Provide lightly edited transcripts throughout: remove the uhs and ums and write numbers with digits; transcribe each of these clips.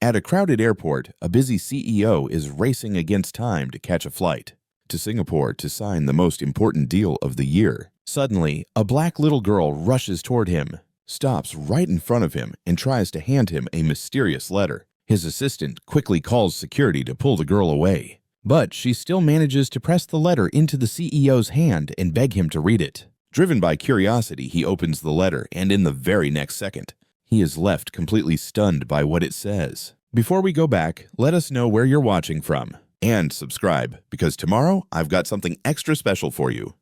At a crowded airport, a busy CEO is racing against time to catch a flight to Singapore to sign the most important deal of the year. Suddenly, a black little girl rushes toward him, stops right in front of him, and tries to hand him a mysterious letter. His assistant quickly calls security to pull the girl away, but she still manages to press the letter into the CEO's hand and beg him to read it. Driven by curiosity, he opens the letter, and in the very next second, he is left completely stunned by what it says. Before we go back, let us know where you're watching from. And subscribe, because tomorrow I've got something extra special for you.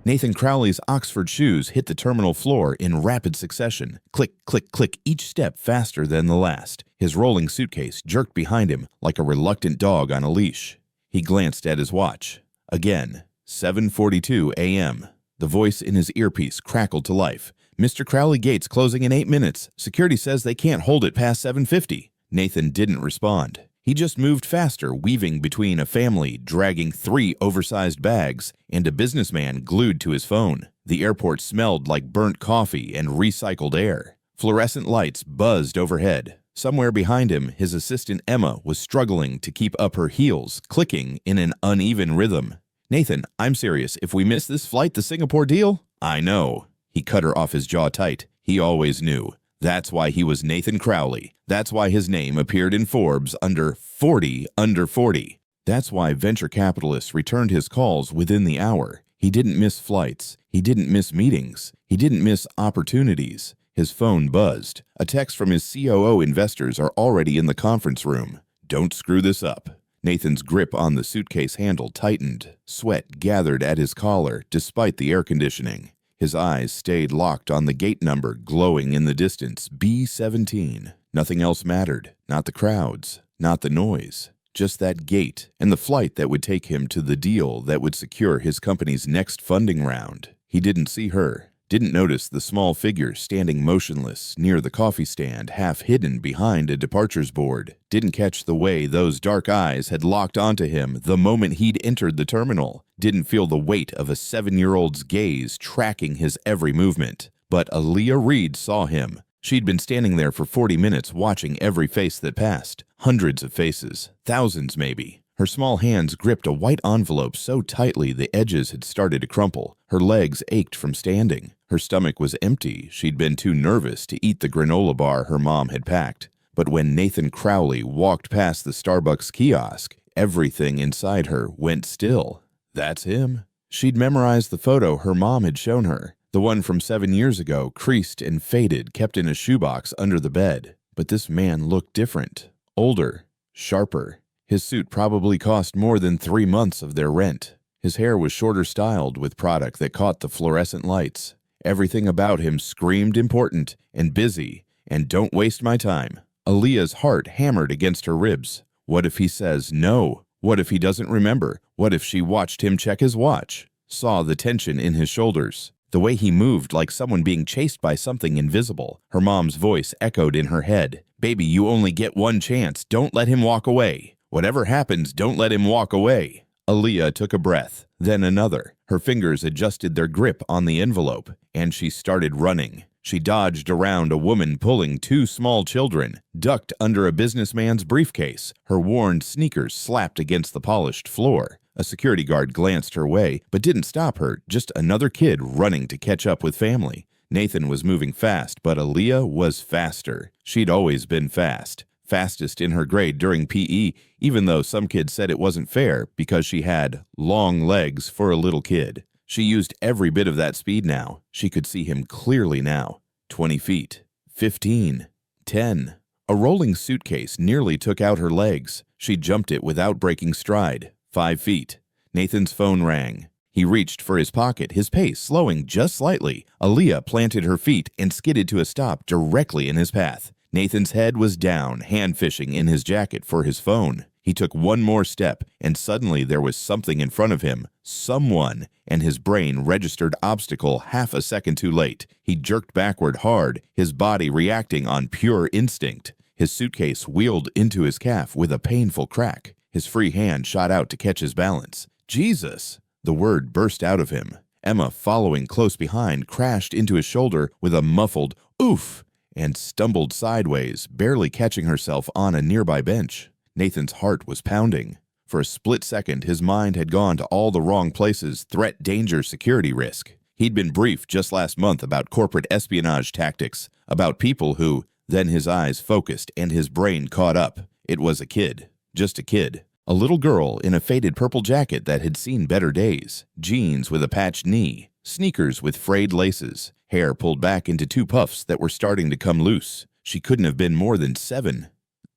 Nathan Crowley's Oxford shoes hit the terminal floor in rapid succession. Click, click, click, each step faster than the last. His rolling suitcase jerked behind him like a reluctant dog on a leash. He glanced at his watch. Again, 7:42 a.m. The voice in his earpiece crackled to life. Mr. Crowley gate's closing in 8 minutes. Security says they can't hold it past 7:50. Nathan didn't respond. He just moved faster, weaving between a family dragging 3 oversized bags and a businessman glued to his phone. The airport smelled like burnt coffee and recycled air. Fluorescent lights buzzed overhead. Somewhere behind him, his assistant Emma was struggling to keep up her heels, clicking in an uneven rhythm. Nathan, I'm serious. If we miss this flight, the Singapore deal? I know. He cut her off, his jaw tight. He always knew. That's why he was Nathan Crowley. That's why his name appeared in Forbes under 40 under 40. That's why venture capitalists returned his calls within the hour. He didn't miss flights. He didn't miss meetings. He didn't miss opportunities. His phone buzzed. A text from his COO investors are already in the conference room. Don't screw this up. Nathan's grip on the suitcase handle tightened. Sweat gathered at his collar despite the air conditioning. His eyes stayed locked on the gate number glowing in the distance, B17. Nothing else mattered. Not the crowds, not the noise. Just that gate and the flight that would take him to the deal that would secure his company's next funding round. He didn't see her, didn't notice the small figure standing motionless near the coffee stand, half hidden behind a departures board. Didn't catch the way those dark eyes had locked onto him the moment he'd entered the terminal. Didn't feel the weight of a 7-year-old's gaze tracking his every movement. But Aaliyah Reed saw him. She'd been standing there for 40 minutes watching every face that passed. Hundreds of faces. Thousands, maybe. Her small hands gripped a white envelope so tightly the edges had started to crumple. Her legs ached from standing. Her stomach was empty. She'd been too nervous to eat the granola bar her mom had packed. But when Nathan Crowley walked past the Starbucks kiosk, everything inside her went still. That's him. She'd memorized the photo her mom had shown her. The one from 7 years ago, creased and faded, kept in a shoebox under the bed. But this man looked different. Older. Sharper. His suit probably cost more than 3 months of their rent. His hair was shorter styled with product that caught the fluorescent lights. Everything about him screamed important and busy and don't waste my time. Aaliyah's heart hammered against her ribs. What if he says no? What if he doesn't remember? What if she watched him check his watch? Saw the tension in his shoulders. The way he moved like someone being chased by something invisible. Her mom's voice echoed in her head. Baby, you only get one chance. Don't let him walk away. Whatever happens, don't let him walk away. Aaliyah took a breath, then another. Her fingers adjusted their grip on the envelope, and she started running. She dodged around a woman pulling 2 small children, ducked under a businessman's briefcase. Her worn sneakers slapped against the polished floor. A security guard glanced her way, but didn't stop her, just another kid running to catch up with family. Nathan was moving fast, but Aaliyah was faster. She'd always been fast. Fastest in her grade during PE, even though some kids said it wasn't fair because she had long legs for a little kid. She used every bit of that speed now. She could see him clearly now. 20 feet. 15. 10. A rolling suitcase nearly took out her legs. She jumped it without breaking stride. 5 feet. Nathan's phone rang. He reached for his pocket, his pace slowing just slightly. Aaliyah planted her feet and skidded to a stop directly in his path. Nathan's head was down, hand fishing in his jacket for his phone. He took one more step, and suddenly there was something in front of him. Someone, and his brain registered obstacle half a second too late. He jerked backward hard, his body reacting on pure instinct. His suitcase wheeled into his calf with a painful crack. His free hand shot out to catch his balance. Jesus! The word burst out of him. Emma, following close behind, crashed into his shoulder with a muffled oof, and stumbled sideways, barely catching herself on a nearby bench. Nathan's heart was pounding. For a split second, his mind had gone to all the wrong places: threat, danger, security risk. He'd been briefed just last month about corporate espionage tactics, about people who… Then his eyes focused and his brain caught up. It was a kid. Just a kid. A little girl in a faded purple jacket that had seen better days, jeans with a patched knee, sneakers with frayed laces, hair pulled back into two puffs that were starting to come loose. She couldn't have been more than 7,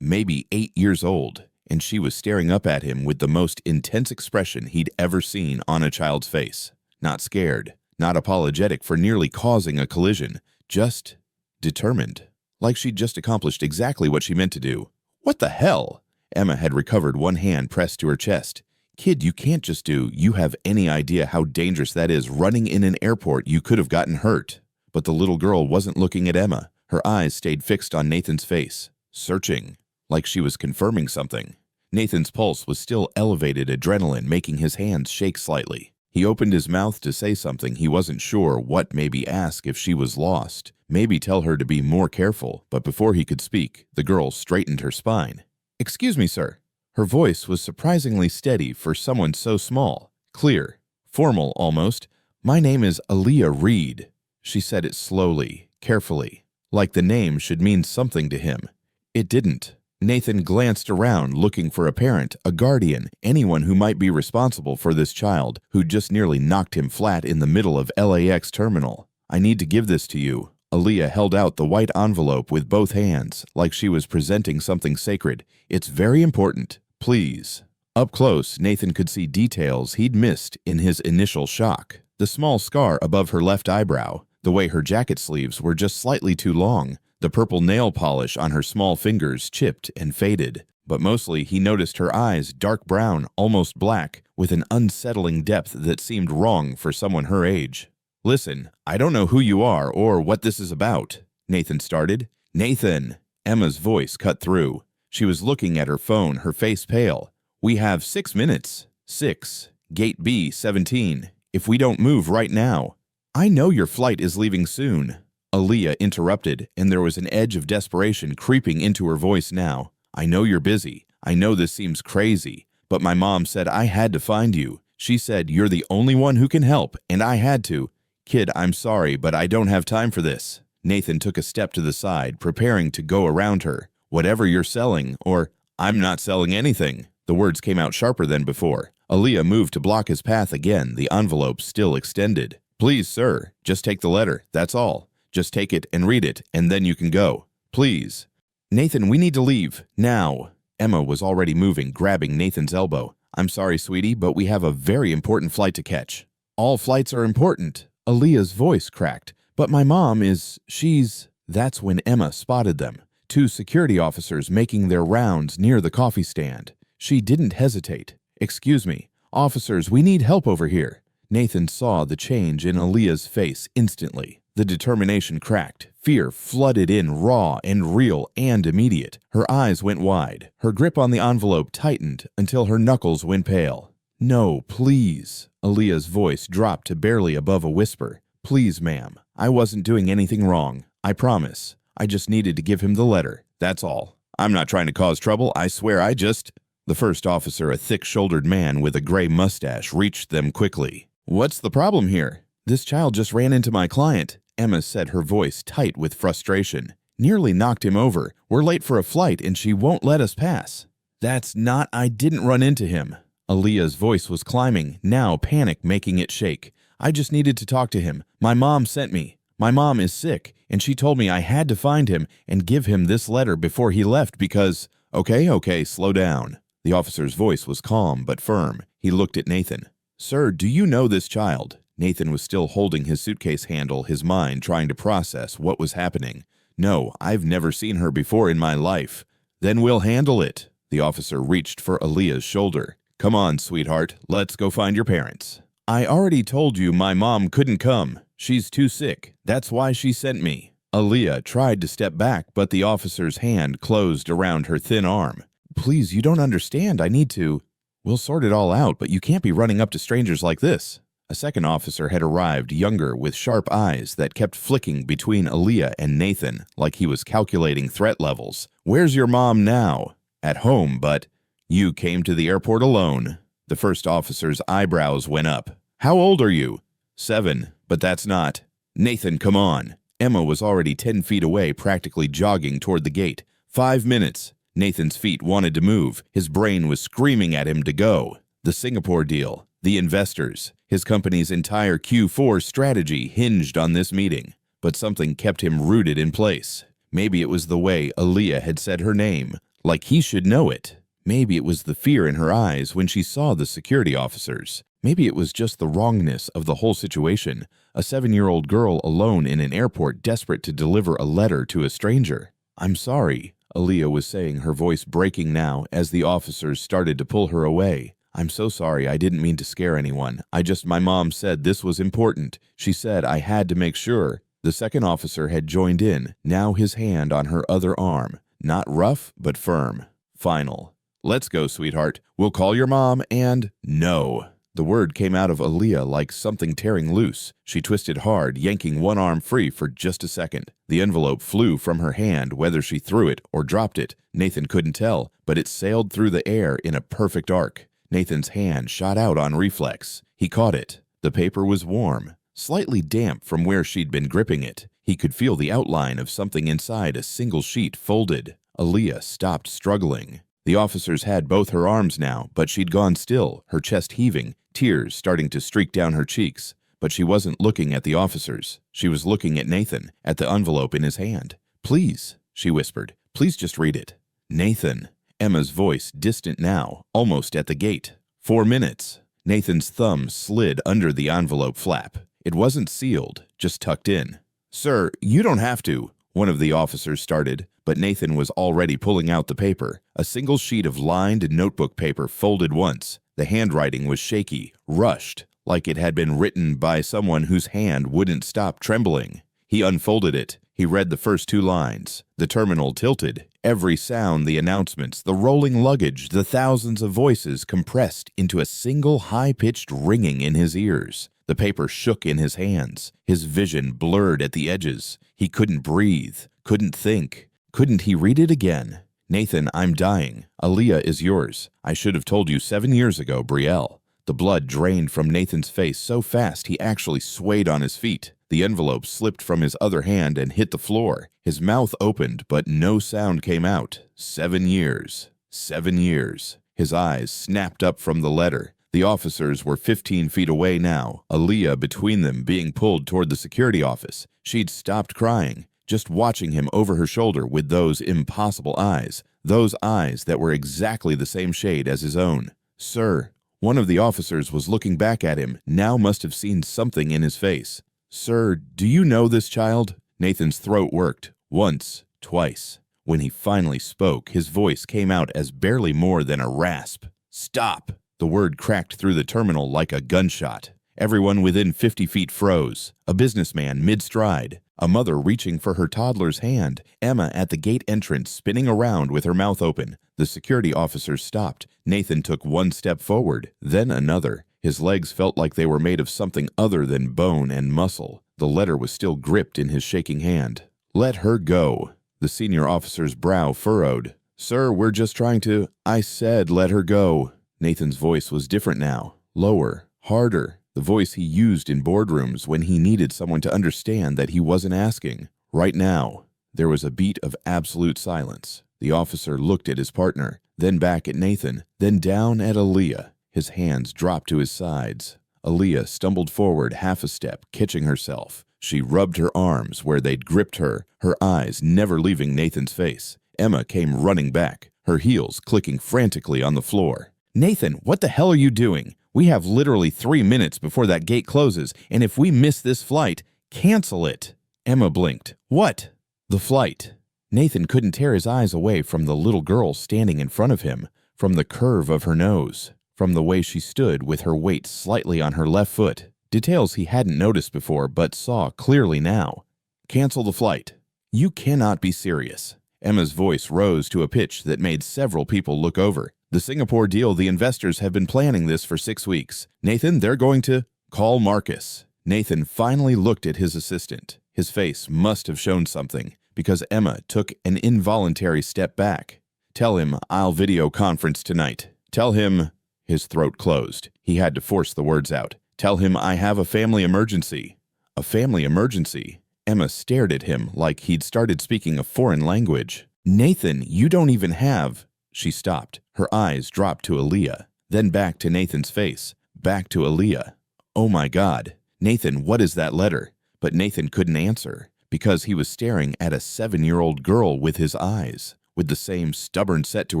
maybe 8 years old, and she was staring up at him with the most intense expression he'd ever seen on a child's face. Not scared, not apologetic for nearly causing a collision, just determined. Like she'd just accomplished exactly what she meant to do. What the hell? Emma had recovered, one hand pressed to her chest. Kid, you can't just do… You have any idea how dangerous that is? Running in an airport, you could have gotten hurt. But the little girl wasn't looking at Emma. Her eyes stayed fixed on Nathan's face, searching, like she was confirming something. Nathan's pulse was still elevated, adrenaline making his hands shake slightly. He opened his mouth to say something he wasn't sure what, maybe ask if she was lost, maybe tell her to be more careful, but before he could speak, the girl straightened her spine. "Excuse me, sir." Her voice was surprisingly steady for someone so small, clear, formal almost. "My name is Hurried." She said it slowly, carefully, like the name should mean something to him. It didn't. Nathan glanced around, looking for a parent, a guardian, anyone who might be responsible for this child who just nearly knocked him flat in the middle of LAX terminal. "I need to give this to you." Aaliyah held out the white envelope with both hands, like she was presenting something sacred. "It's very important. Please." Up close, Nathan could see details he'd missed in his initial shock. The small scar above her left eyebrow, the way her jacket sleeves were just slightly too long, the purple nail polish on her small fingers chipped and faded. But mostly he noticed her eyes, dark brown, almost black, with an unsettling depth that seemed wrong for someone her age. "Listen, I don't know who you are or what this is about," Nathan started. "Nathan!" Emma's voice cut through. She was looking at her phone, her face pale. "We have 6 minutes. 6. Gate B, 17. If we don't move right now." "I know your flight is leaving soon." Aaliyah interrupted, and there was an edge of desperation creeping into her voice now. "I know you're busy. I know this seems crazy, but my mom said I had to find you. She said you're the only one who can help, and I had to. Kid, I'm sorry, but I don't have time for this." Nathan took a step to the side, preparing to go around her. "Whatever you're selling, or…" "I'm not selling anything." The words came out sharper than before. Aaliyah moved to block his path again, the envelope still extended. "Please, sir, just take the letter, that's all. Just take it and read it, and then you can go. Please." "Nathan, we need to leave. Now." Emma was already moving, grabbing Nathan's elbow. "I'm sorry, sweetie, but we have a very important flight to catch." "All flights are important." Aaliyah's voice cracked. "But my mom is… she's…" That's when Emma spotted them. 2 security officers making their rounds near the coffee stand. She didn't hesitate. "Excuse me. Officers, we need help over here." Nathan saw the change in Aaliyah's face instantly. The determination cracked. Fear flooded in, raw and real and immediate. Her eyes went wide. Her grip on the envelope tightened until her knuckles went pale. "No, please." Aaliyah's voice dropped to barely above a whisper. "Please, ma'am. I wasn't doing anything wrong. I promise. I just needed to give him the letter. That's all. I'm not trying to cause trouble. I swear I just…" The first officer, a thick-shouldered man with a gray mustache, reached them quickly. "What's the problem here?" "This child just ran into my client," Emma said, her voice tight with frustration. "Nearly knocked him over. We're late for a flight and she won't let us pass." "That's not… I didn't run into him." Aaliyah's voice was climbing, now panic making it shake. "I just needed to talk to him. My mom sent me. My mom is sick, and she told me I had to find him and give him this letter before he left because…" Okay, slow down." The officer's voice was calm but firm. He looked at Nathan. "Sir, do you know this child?" Nathan was still holding his suitcase handle, his mind trying to process what was happening. "No, I've never seen her before in my life." "Then we'll handle it." The officer reached for Aaliyah's shoulder. "Come on, sweetheart, let's go find your parents." "I already told you my mom couldn't come. She's too sick. That's why she sent me." Aaliyah tried to step back, but the officer's hand closed around her thin arm. "Please, you don't understand. I need to… We'll sort it all out, but you can't be running up to strangers like this." A second officer had arrived, younger, with sharp eyes that kept flicking between Aaliyah and Nathan like he was calculating threat levels. "Where's your mom now?" "At home, but—" "You came to the airport alone." The first officer's eyebrows went up. "How old are you?" 7, but that's not— "Nathan, come on." Emma was already 10 feet away, practically jogging toward the gate. 5 minutes. Nathan's feet wanted to move. His brain was screaming at him to go. The Singapore deal. The investors. His company's entire Q4 strategy hinged on this meeting. But something kept him rooted in place. Maybe it was the way Aaliyah had said her name, like he should know it. Maybe it was the fear in her eyes when she saw the security officers. Maybe it was just the wrongness of the whole situation. A 7-year-old girl alone in an airport, desperate to deliver a letter to a stranger. "I'm sorry," Aaliyah was saying, her voice breaking now as the officers started to pull her away. "I'm so sorry, I didn't mean to scare anyone. My mom said this was important. She said I had to make sure." The second officer had joined in, now his hand on her other arm. Not rough, but firm. Final. "Let's go, sweetheart. We'll call your mom and—" "No." The word came out of Aaliyah like something tearing loose. She twisted hard, yanking one arm free for just a second. The envelope flew from her hand, whether she threw it or dropped it. Nathan couldn't tell, but it sailed through the air in a perfect arc. Nathan's hand shot out on reflex. He caught it. The paper was warm, slightly damp from where she'd been gripping it. He could feel the outline of something inside a single sheet folded. Aaliyah stopped struggling. The officers had both her arms now, but she'd gone still, her chest heaving, tears starting to streak down her cheeks. But she wasn't looking at the officers. She was looking at Nathan, at the envelope in his hand. "Please," she whispered. "Please just read it." "Nathan." Emma's voice distant now, almost at the gate. 4 minutes. Nathan's thumb slid under the envelope flap. It wasn't sealed, just tucked in. "Sir, you don't have to," one of the officers started, but Nathan was already pulling out the paper. A single sheet of lined notebook paper folded once. The handwriting was shaky, rushed, like it had been written by someone whose hand wouldn't stop trembling. He unfolded it. He read the first 2 lines. The terminal tilted. Every sound, the announcements, the rolling luggage, the thousands of voices compressed into a single high-pitched ringing in his ears. The paper shook in his hands. His vision blurred at the edges. He couldn't breathe, couldn't think. Couldn't he read it again? "Nathan, I'm dying. Aaliyah is yours. I should have told you 7 years ago, Brielle." The blood drained from Nathan's face so fast he actually swayed on his feet. The envelope slipped from his other hand and hit the floor. His mouth opened, but no sound came out. 7 years. 7 years. His eyes snapped up from the letter. The officers were 15 feet away now, Aaliyah between them, being pulled toward the security office. She'd stopped crying, just watching him over her shoulder with those impossible eyes, those eyes that were exactly the same shade as his own. "Sir." One of the officers was looking back at him, now must have seen something in his face. "Sir, do you know this child?" Nathan's throat worked. Once, twice. When he finally spoke, his voice came out as barely more than a rasp. "Stop!" The word cracked through the terminal like a gunshot. Everyone within 50 feet froze. A businessman mid-stride. A mother reaching for her toddler's hand. Emma at the gate entrance spinning around with her mouth open. The security officers stopped. Nathan took 1 step forward, then another. His legs felt like they were made of something other than bone and muscle. The letter was still gripped in his shaking hand. "Let her go." The senior officer's brow furrowed. "Sir, we're just trying to—" "I said let her go." Nathan's voice was different now. Lower, harder. The voice he used in boardrooms when he needed someone to understand that he wasn't asking. Right now, there was a beat of absolute silence. The officer looked at his partner, then back at Nathan, then down at Aaliyah. His hands dropped to his sides. Aaliyah stumbled forward half a step, catching herself. She rubbed her arms where they'd gripped her, her eyes never leaving Nathan's face. Emma came running back, her heels clicking frantically on the floor. "Nathan, what the hell are you doing? We have literally 3 minutes before that gate closes, and if we miss this flight, cancel it." Emma blinked. "What?" "The flight." Nathan couldn't tear his eyes away from the little girl standing in front of him, from the curve of her nose, from the way she stood with her weight slightly on her left foot. Details he hadn't noticed before but saw clearly now. "Cancel the flight." "You cannot be serious." Emma's voice rose to a pitch that made several people look over. "The Singapore deal, the investors have been planning this for 6 weeks. Nathan, they're going to—" Call Marcus. Nathan finally looked at his assistant. His face must have shown something, because Emma took an involuntary step back. Tell him I'll video conference tonight. Tell him... His throat closed. He had to force the words out. Tell him I have a family emergency. A family emergency? Emma stared at him like he'd started speaking a foreign language. Nathan, you don't even have... She stopped. Her eyes dropped to Aaliyah, then back to Nathan's face, back to Aaliyah. Oh my God. Nathan, what is that letter? But Nathan couldn't answer, because he was staring at a 7-year-old girl with his eyes, with the same stubborn set to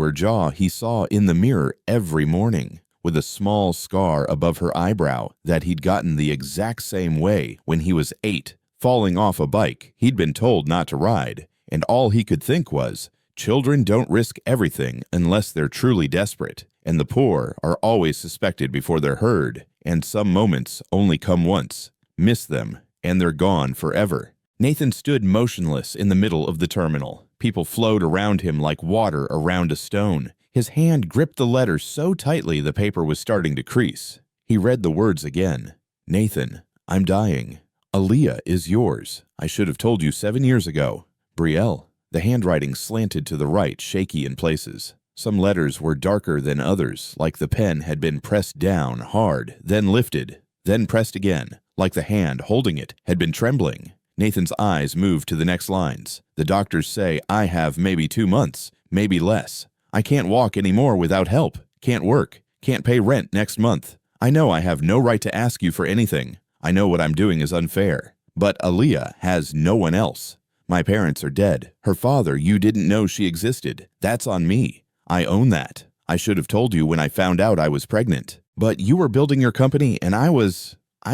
her jaw he saw in the mirror every morning, with a small scar above her eyebrow that he'd gotten the exact same way when he was 8, falling off a bike he'd been told not to ride, and all he could think was, children don't risk everything unless they're truly desperate, and the poor are always suspected before they're heard, and some moments only come once. Miss them, and they're gone forever. Nathan stood motionless in the middle of the terminal. People flowed around him like water around a stone. His hand gripped the letter so tightly the paper was starting to crease. He read the words again. Nathan, I'm dying. Aaliyah is yours. I should have told you 7 years ago. Brielle. The handwriting slanted to the right, shaky in places. Some letters were darker than others, like the pen had been pressed down hard, then lifted, then pressed again, like the hand holding it had been trembling. Nathan's eyes moved to the next lines. The doctors say I have maybe 2 months, maybe less. I can't walk anymore without help, can't work, can't pay rent next month. I know I have no right to ask you for anything. I know what I'm doing is unfair. But Aaliyah has no one else. My parents are dead. Her father, you didn't know she existed. That's on me. I own that. I should have told you when I found out I was pregnant. But you were building your company and I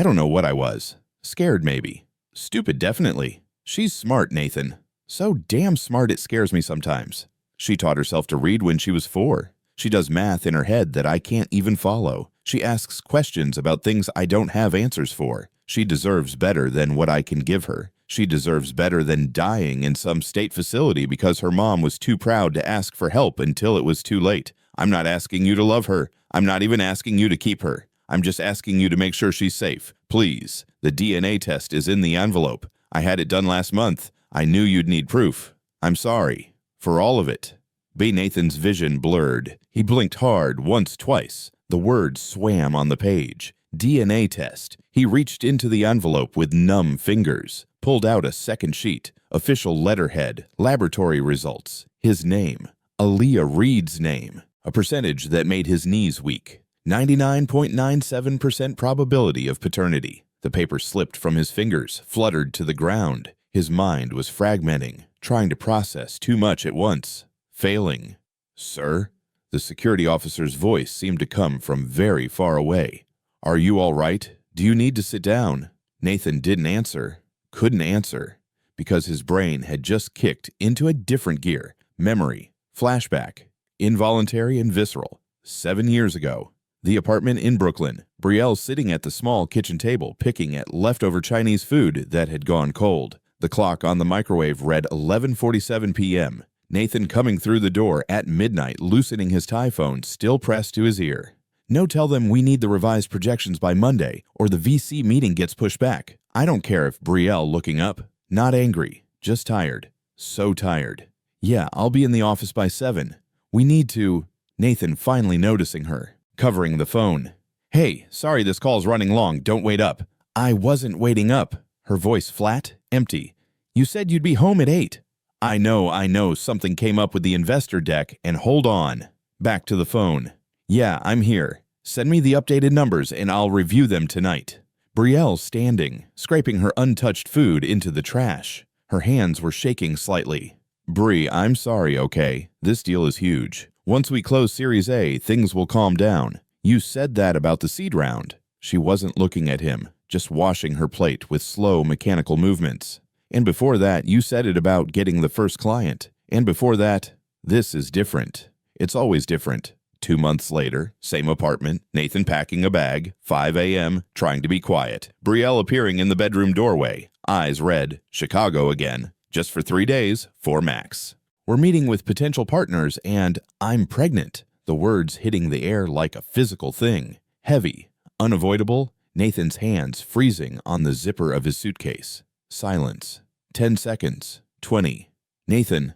don't know what I was. Scared maybe. Stupid definitely. She's smart, Nathan. So damn smart it scares me sometimes. She taught herself to read when she was 4. She does math in her head that I can't even follow. She asks questions about things I don't have answers for. She deserves better than what I can give her. She deserves better than dying in some state facility because her mom was too proud to ask for help until it was too late. I'm not asking you to love her. I'm not even asking you to keep her. I'm just asking you to make sure she's safe. Please. The DNA test is in the envelope. I had it done last month. I knew you'd need proof. I'm sorry. For all of it. B. Nathan's vision blurred. He blinked hard once, twice. The words swam on the page. DNA test. He reached into the envelope with numb fingers, pulled out a second sheet, official letterhead, laboratory results, his name, Aaliyah Reed's name, a percentage that made his knees weak. 99.97% probability of paternity. The paper slipped from his fingers, fluttered to the ground. His mind was fragmenting, trying to process too much at once. Failing. Sir? The security officer's voice seemed to come from very far away. Are you all right? Do you need to sit down? Nathan didn't answer, couldn't answer, because his brain had just kicked into a different gear. Memory, flashback, involuntary and visceral. 7 years ago. The apartment in Brooklyn. Brielle sitting at the small kitchen table picking at leftover Chinese food that had gone cold. The clock on the microwave read 11:47 p.m. Nathan coming through the door at midnight, loosening his tie phone still pressed to his ear. No, tell them we need the revised projections by Monday, or the VC meeting gets pushed back. I don't care if Brielle looking up. Not angry, just tired. So tired. Yeah, I'll be in the office by 7. We need to... Nathan finally noticing her, covering the phone. Hey, sorry this call's running long, don't wait up. I wasn't waiting up. Her voice flat, empty. You said you'd be home at 8. I know, something came up with the investor deck, and hold on. Back to the phone. Yeah, I'm here. Send me the updated numbers and I'll review them tonight. Brielle standing, scraping her untouched food into the trash. Her hands were shaking slightly. Brie, I'm sorry, okay? This deal is huge. Once we close Series A, things will calm down. You said that about the seed round. She wasn't looking at him, just washing her plate with slow mechanical movements. And before that, you said it about getting the first client. And before that, this is different. It's always different. 2 months later, same apartment, Nathan packing a bag, 5 a.m., trying to be quiet. Brielle appearing in the bedroom doorway, eyes red, Chicago again, just for 3 days, 4 max. We're meeting with potential partners and I'm pregnant. The words hitting the air like a physical thing. Heavy, unavoidable. Nathan's hands freezing on the zipper of his suitcase. Silence. 10 seconds. 20. Nathan,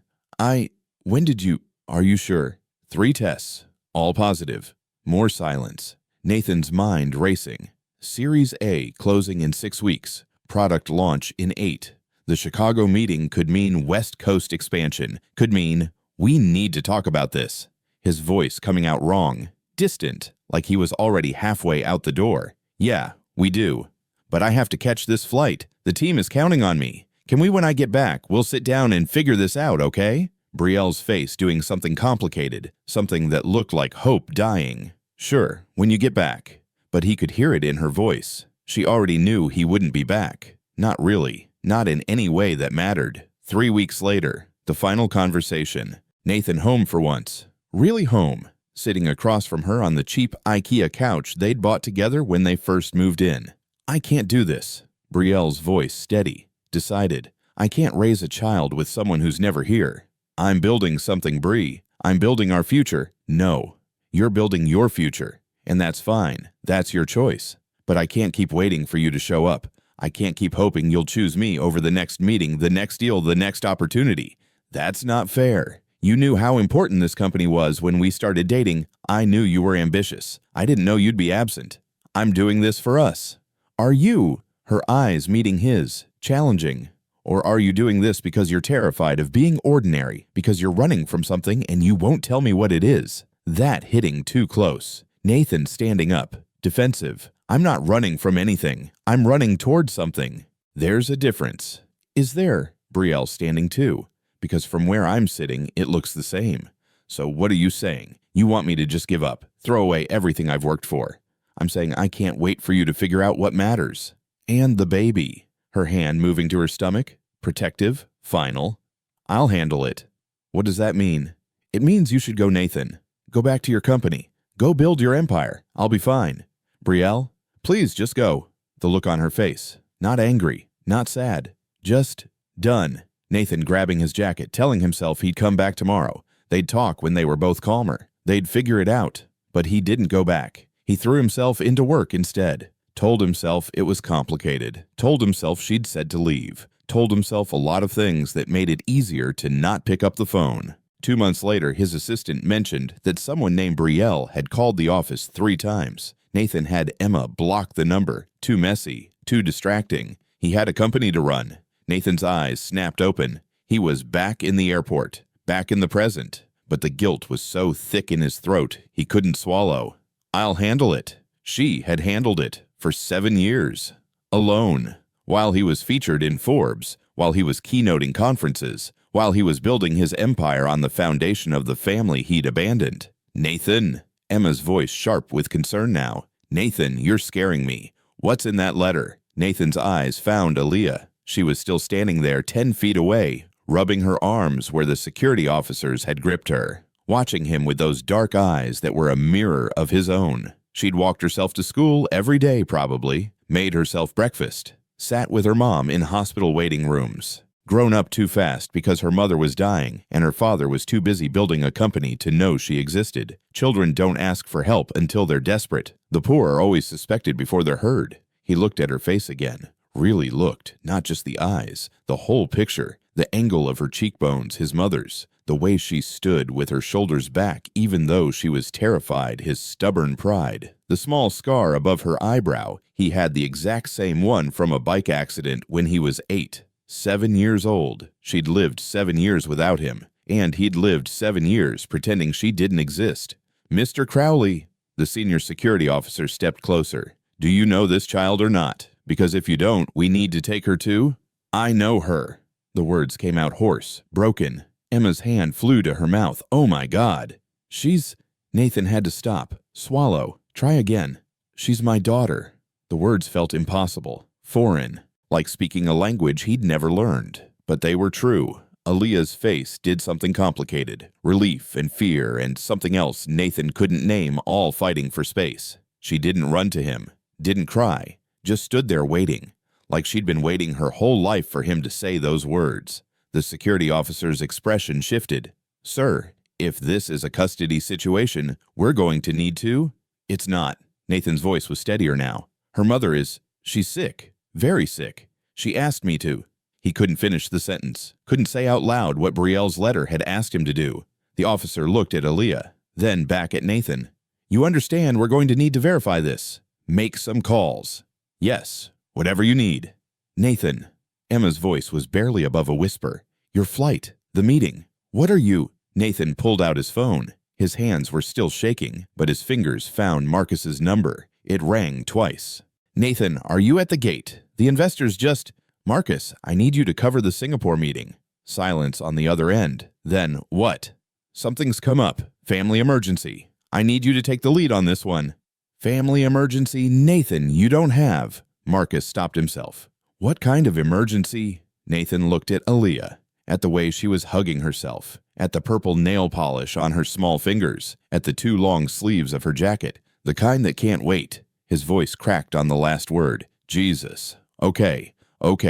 when did you, are you sure? 3 tests. All positive. More silence. Nathan's mind racing. Series A closing in 6 weeks. Product launch in 8. The Chicago meeting could mean West Coast expansion. Could mean, we need to talk about this. His voice coming out wrong. Distant, like he was already halfway out the door. Yeah, we do. But I have to catch this flight. The team is counting on me. Can we when I get back? We'll sit down and figure this out, okay? Brielle's face doing something complicated, something that looked like hope dying. Sure, when you get back. But he could hear it in her voice. She already knew he wouldn't be back. Not really. Not in any way that mattered. 3 weeks later, the final conversation. Nathan home for once. Really home. Sitting across from her on the cheap IKEA couch they'd bought together when they first moved in. I can't do this. Brielle's voice steady. Decided. I can't raise a child with someone who's never here. I'm building something, Brie. I'm building our future. No. You're building your future. And that's fine. That's your choice. But I can't keep waiting for you to show up. I can't keep hoping you'll choose me over the next meeting, the next deal, the next opportunity. That's not fair. You knew how important this company was when we started dating. I knew you were ambitious. I didn't know you'd be absent. I'm doing this for us. Are you? Her eyes meeting his, challenging. Or are you doing this because you're terrified of being ordinary, because you're running from something and you won't tell me what it is? That hitting too close. Nathan standing up, defensive. I'm not running from anything. I'm running towards something. There's a difference. Is there? Brielle standing too. Because from where I'm sitting, it looks the same. So what are you saying? You want me to just give up, throw away everything I've worked for? I'm saying I can't wait for you to figure out what matters. And the baby. Her hand moving to her stomach. Protective. Final. I'll handle it. What does that mean? It means you should go, Nathan. Go back to your company. Go build your empire. I'll be fine. Brielle, please just go. The look on her face. Not angry. Not sad. Just done. Nathan grabbing his jacket, telling himself he'd come back tomorrow. They'd talk when they were both calmer. They'd figure it out. But he didn't go back. He threw himself into work instead. Told himself it was complicated. Told himself she'd said to leave. Told himself a lot of things that made it easier to not pick up the phone. 2 months later, his assistant mentioned that someone named Brielle had called the office 3 times. Nathan had Emma block the number. Too messy. Too distracting. He had a company to run. Nathan's eyes snapped open. He was back in the airport. Back in the present. But the guilt was so thick in his throat, he couldn't swallow. I'll handle it. She had handled it for 7 years. Alone. While he was featured in Forbes, while he was keynoting conferences, while he was building his empire on the foundation of the family he'd abandoned. Nathan, Emma's voice sharp with concern now. Nathan, you're scaring me. What's in that letter? Nathan's eyes found Aaliyah. She was still standing there 10 feet away, rubbing her arms where the security officers had gripped her, watching him with those dark eyes that were a mirror of his own. She'd walked herself to school every day probably, made herself breakfast, sat with her mom in hospital waiting rooms. Grown up too fast because her mother was dying and her father was too busy building a company to know she existed. Children don't ask for help until they're desperate. The poor are always suspected before they're heard. He looked at her face again. Really looked, not just the eyes, the whole picture, the angle of her cheekbones, his mother's, the way she stood with her shoulders back even though she was terrified, his stubborn pride. The small scar above her eyebrow, he had the exact same one from a bike accident when he was 8. 7 years old. She'd lived 7 years without him, and he'd lived 7 years pretending she didn't exist. Mr. Crowley, the senior security officer stepped closer. Do you know this child or not? Because if you don't, we need to take her to... I know her. The words came out hoarse, broken. Emma's hand flew to her mouth. Oh my God. She's... Nathan had to stop, swallow, try again. She's my daughter. The words felt impossible, foreign, like speaking a language he'd never learned. But they were true. Aaliyah's face did something complicated. Relief and fear and something else Nathan couldn't name, all fighting for space. She didn't run to him, didn't cry, just stood there waiting, like she'd been waiting her whole life for him to say those words. The security officer's expression shifted. Sir, if this is a custody situation, we're going to need to... It's not. Nathan's voice was steadier now. Her mother she's sick, very sick. She asked me to. He couldn't finish the sentence, couldn't say out loud what Brielle's letter had asked him to do. The officer looked at Aaliyah, then back at Nathan. You understand we're going to need to verify this. Make some calls. Yes, whatever you need. Nathan. Emma's voice was barely above a whisper. Your flight, the meeting. What are you? Nathan pulled out his phone. His hands were still shaking, but his fingers found Marcus's number. It rang twice. Nathan, are you at the gate? The investors just… Marcus, I need you to cover the Singapore meeting. Silence on the other end. Then, what? Something's come up. Family emergency. I need you to take the lead on this one. Family emergency? Nathan, you don't have… Marcus stopped himself. What kind of emergency? Nathan looked at Aaliyah, at the way she was hugging herself, at the purple nail polish on her small fingers, at the 2 long sleeves of her jacket, the kind that can't wait. His voice cracked on the last word. Jesus. Okay,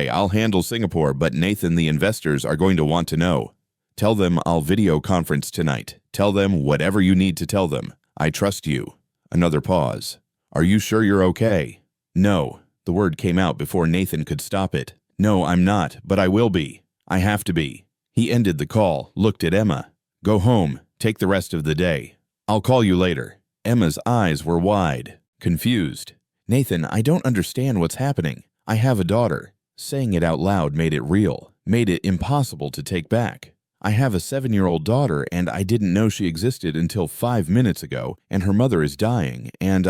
I'll handle Singapore, but Nathan, the investors are going to want to know. Tell them I'll video conference tonight. Tell them whatever you need to tell them. I trust you. Another pause. Are you sure you're okay? No. The word came out before Nathan could stop it. No, I'm not, but I will be. I have to be. He ended the call, looked at Emma. Go home. Take the rest of the day. I'll call you later. Emma's eyes were wide, confused. Nathan, I don't understand what's happening. I have a daughter. Saying it out loud made it real, made it impossible to take back. I have a 7-year-old daughter, and I didn't know she existed until 5 minutes ago, and her mother is dying, and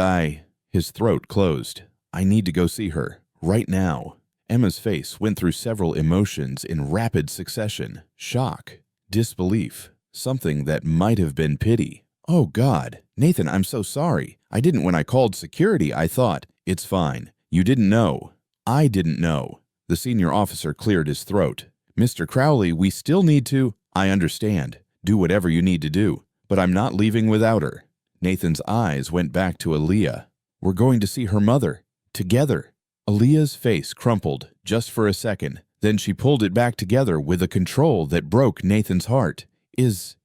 His throat closed. I need to go see her, right now. Emma's face went through several emotions in rapid succession. Shock, disbelief, something that might have been pity. Oh God, Nathan, I'm so sorry. I didn't when I called security. I thought, it's fine. You didn't know. I didn't know. The senior officer cleared his throat. Mr. Crowley, we still need to… I understand. Do whatever you need to do. But I'm not leaving without her. Nathan's eyes went back to Aaliyah. We're going to see her mother. Together. Aaliyah's face crumpled just for a second. Then she pulled it back together with a control that broke Nathan's heart. Is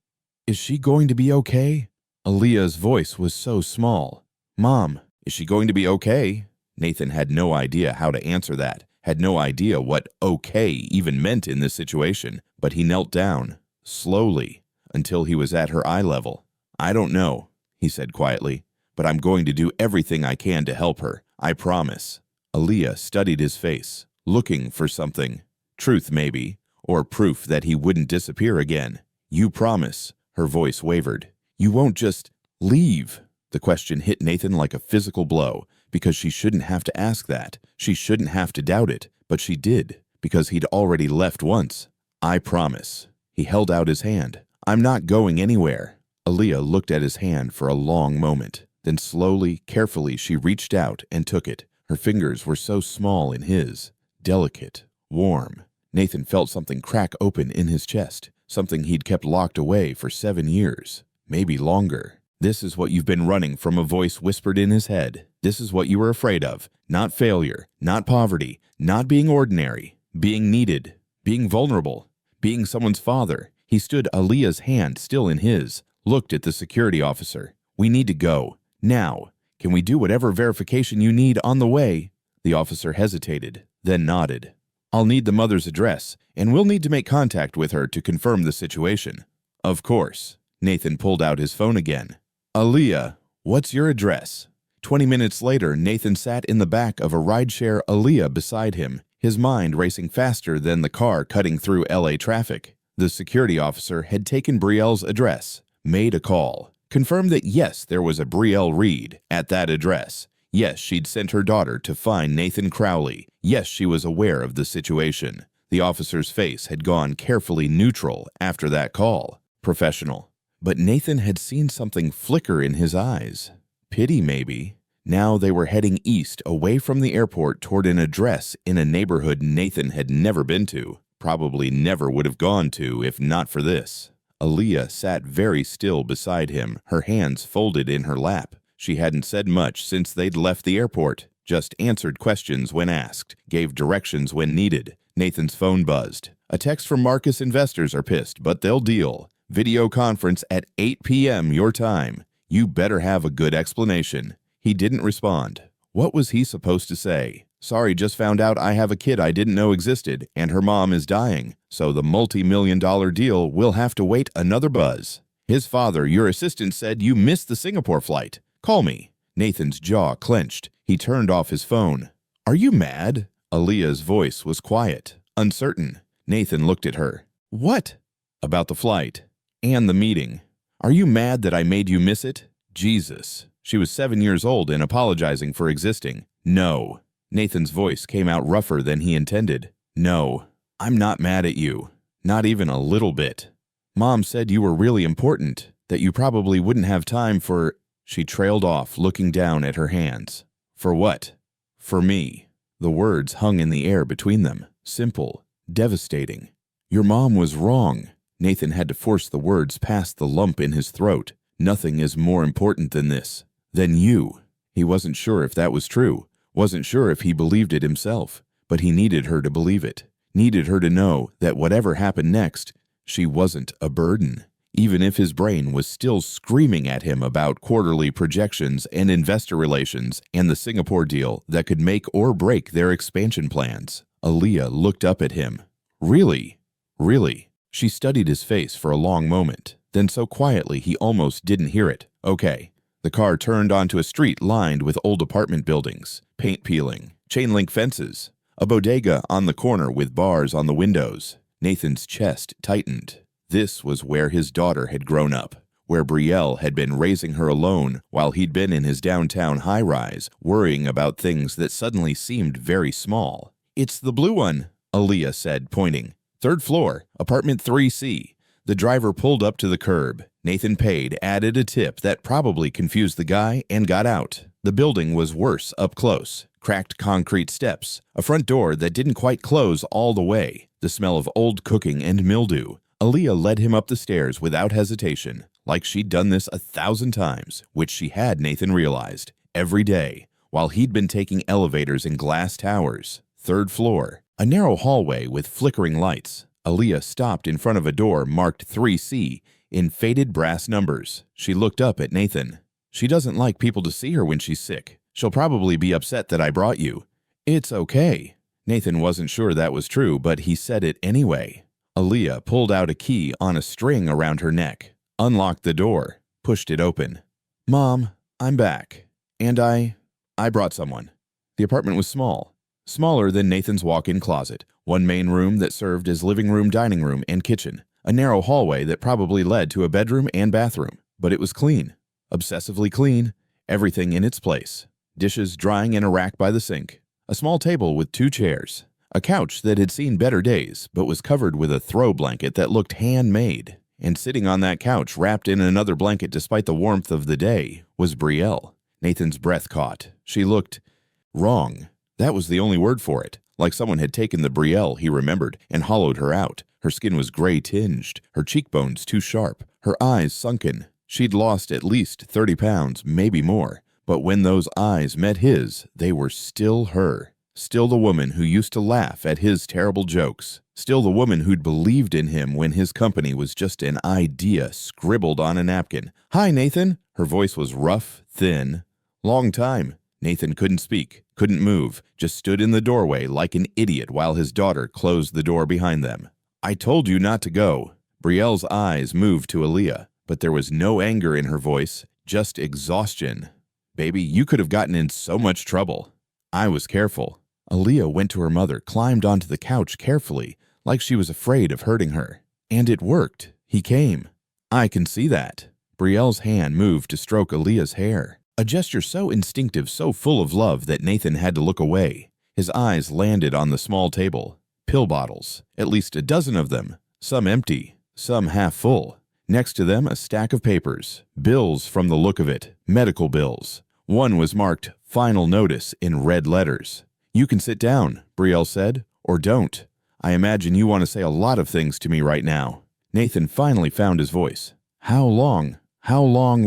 she going to be okay? Aaliyah's voice was so small. Mom, is she going to be okay? Nathan had no idea how to answer that, had no idea what okay even meant in this situation, but he knelt down, slowly, until he was at her eye level. I don't know, he said quietly, but I'm going to do everything I can to help her. I promise. Aaliyah studied his face, looking for something. Truth, maybe, or proof that he wouldn't disappear again. You promise, her voice wavered. You won't just leave. The question hit Nathan like a physical blow, because she shouldn't have to ask that. She shouldn't have to doubt it, but she did, because he'd already left once. I promise. He held out his hand. I'm not going anywhere. Aaliyah looked at his hand for a long moment. Then slowly, carefully, she reached out and took it. Her fingers were so small in his, delicate, warm. Nathan felt something crack open in his chest, something he'd kept locked away for 7 years, maybe longer. This is what you've been running from, a voice whispered in his head. This is what you were afraid of. Not failure, not poverty, not being ordinary, being needed, being vulnerable, being someone's father. He stood, Aaliyah's hand still in his, looked at the security officer. We need to go. Now. Can we do whatever verification you need on the way? The officer hesitated, then nodded. I'll need the mother's address, and we'll need to make contact with her to confirm the situation. Of course. Nathan pulled out his phone again. Aaliyah, what's your address? 20 minutes later, Nathan sat in the back of a rideshare, Aaliyah beside him, his mind racing faster than the car cutting through LA traffic. The security officer had taken Brielle's address, made a call, confirmed that yes, there was a Brielle Reed at that address. Yes, she'd sent her daughter to find Nathan Crowley. Yes, she was aware of the situation. The officer's face had gone carefully neutral after that call, professional. But Nathan had seen something flicker in his eyes. Pity, maybe. Now they were heading east, away from the airport, toward an address in a neighborhood Nathan had never been to, probably never would have gone to if not for this. Aaliyah sat very still beside him, her hands folded in her lap. She hadn't said much since they'd left the airport, just answered questions when asked, gave directions when needed. Nathan's phone buzzed. A text from Marcus: investors are pissed, but they'll deal. Video conference at 8 p.m. your time. You better have a good explanation. He didn't respond. What was he supposed to say? Sorry, just found out I have a kid I didn't know existed, and her mom is dying, so the multi-million-dollar deal will have to wait another buzz. His father, your assistant, said you missed the Singapore flight. Call me. Nathan's jaw clenched. He turned off his phone. Are you mad? Aaliyah's voice was quiet, uncertain. Nathan looked at her. What? About the flight. And the meeting. Are you mad that I made you miss it? Jesus. She was 7 years old and apologizing for existing. No. Nathan's voice came out rougher than he intended. No, I'm not mad at you. Not even a little bit. Mom said you were really important, that you probably wouldn't have time for… She trailed off, looking down at her hands. For what? For me. The words hung in the air between them, simple, devastating. Your mom was wrong. Nathan had to force the words past the lump in his throat. Nothing is more important than this. Than you. He wasn't sure if that was true. Wasn't sure if he believed it himself. But he needed her to believe it. Needed her to know that whatever happened next, she wasn't a burden. Even if his brain was still screaming at him about quarterly projections and investor relations and the Singapore deal that could make or break their expansion plans. Aaliyah looked up at him. Really? Really? She studied his face for a long moment, then so quietly he almost didn't hear it. Okay. The car turned onto a street lined with old apartment buildings, paint peeling, chain link fences, a bodega on the corner with bars on the windows. Nathan's chest tightened. This was where his daughter had grown up, where Brielle had been raising her alone while he'd been in his downtown high-rise, worrying about things that suddenly seemed very small. It's the blue one, Aaliyah said, pointing. 3rd floor, apartment 3C. The driver pulled up to the curb. Nathan paid, added a tip that probably confused the guy, and got out. The building was worse up close. Cracked concrete steps, a front door that didn't quite close all the way, the smell of old cooking and mildew. Aaliyah led him up the stairs without hesitation, like she'd done this 1,000 times, which she had, Nathan realized, every day, while he'd been taking elevators in glass towers. 3rd floor, a narrow hallway with flickering lights. Aaliyah stopped in front of a door marked 3C in faded brass numbers. She looked up at Nathan. She doesn't like people to see her when she's sick. She'll probably be upset that I brought you. It's okay. Nathan wasn't sure that was true, but he said it anyway. Aaliyah pulled out a key on a string around her neck, unlocked the door, pushed it open. Mom, I'm back. And I brought someone. The apartment was small. Smaller than Nathan's walk-in closet. One main room that served as living room, dining room, and kitchen. A narrow hallway that probably led to a bedroom and bathroom. But it was clean. Obsessively clean. Everything in its place. Dishes drying in a rack by the sink. A small table with 2 chairs. A couch that had seen better days, but was covered with a throw blanket that looked handmade. And sitting on that couch, wrapped in another blanket despite the warmth of the day, was Brielle. Nathan's breath caught. She looked wrong. That was the only word for it. Like someone had taken the Brielle he remembered and hollowed her out. Her skin was gray-tinged, her cheekbones too sharp, her eyes sunken. She'd lost at least 30 pounds, maybe more. But when those eyes met his, they were still her. Still the woman who used to laugh at his terrible jokes. Still the woman who'd believed in him when his company was just an idea scribbled on a napkin. Hi, Nathan. Her voice was rough, thin. Long time. Nathan couldn't speak, couldn't move, just stood in the doorway like an idiot while his daughter closed the door behind them. I told you not to go. Brielle's eyes moved to Aaliyah, but there was no anger in her voice, just exhaustion. Baby, you could have gotten in so much trouble. I was careful. Aaliyah went to her mother, climbed onto the couch carefully, like she was afraid of hurting her. And it worked. He came. I can see that. Brielle's hand moved to stroke Aaliyah's hair. A gesture so instinctive, so full of love that Nathan had to look away. His eyes landed on the small table. Pill bottles, at least a dozen of them, some empty, some half full. Next to them, a stack of papers, bills from the look of it, medical bills. One was marked Final Notice in red letters. You can sit down, Brielle said, or don't. I imagine you want to say a lot of things to me right now. Nathan finally found his voice. How long? How long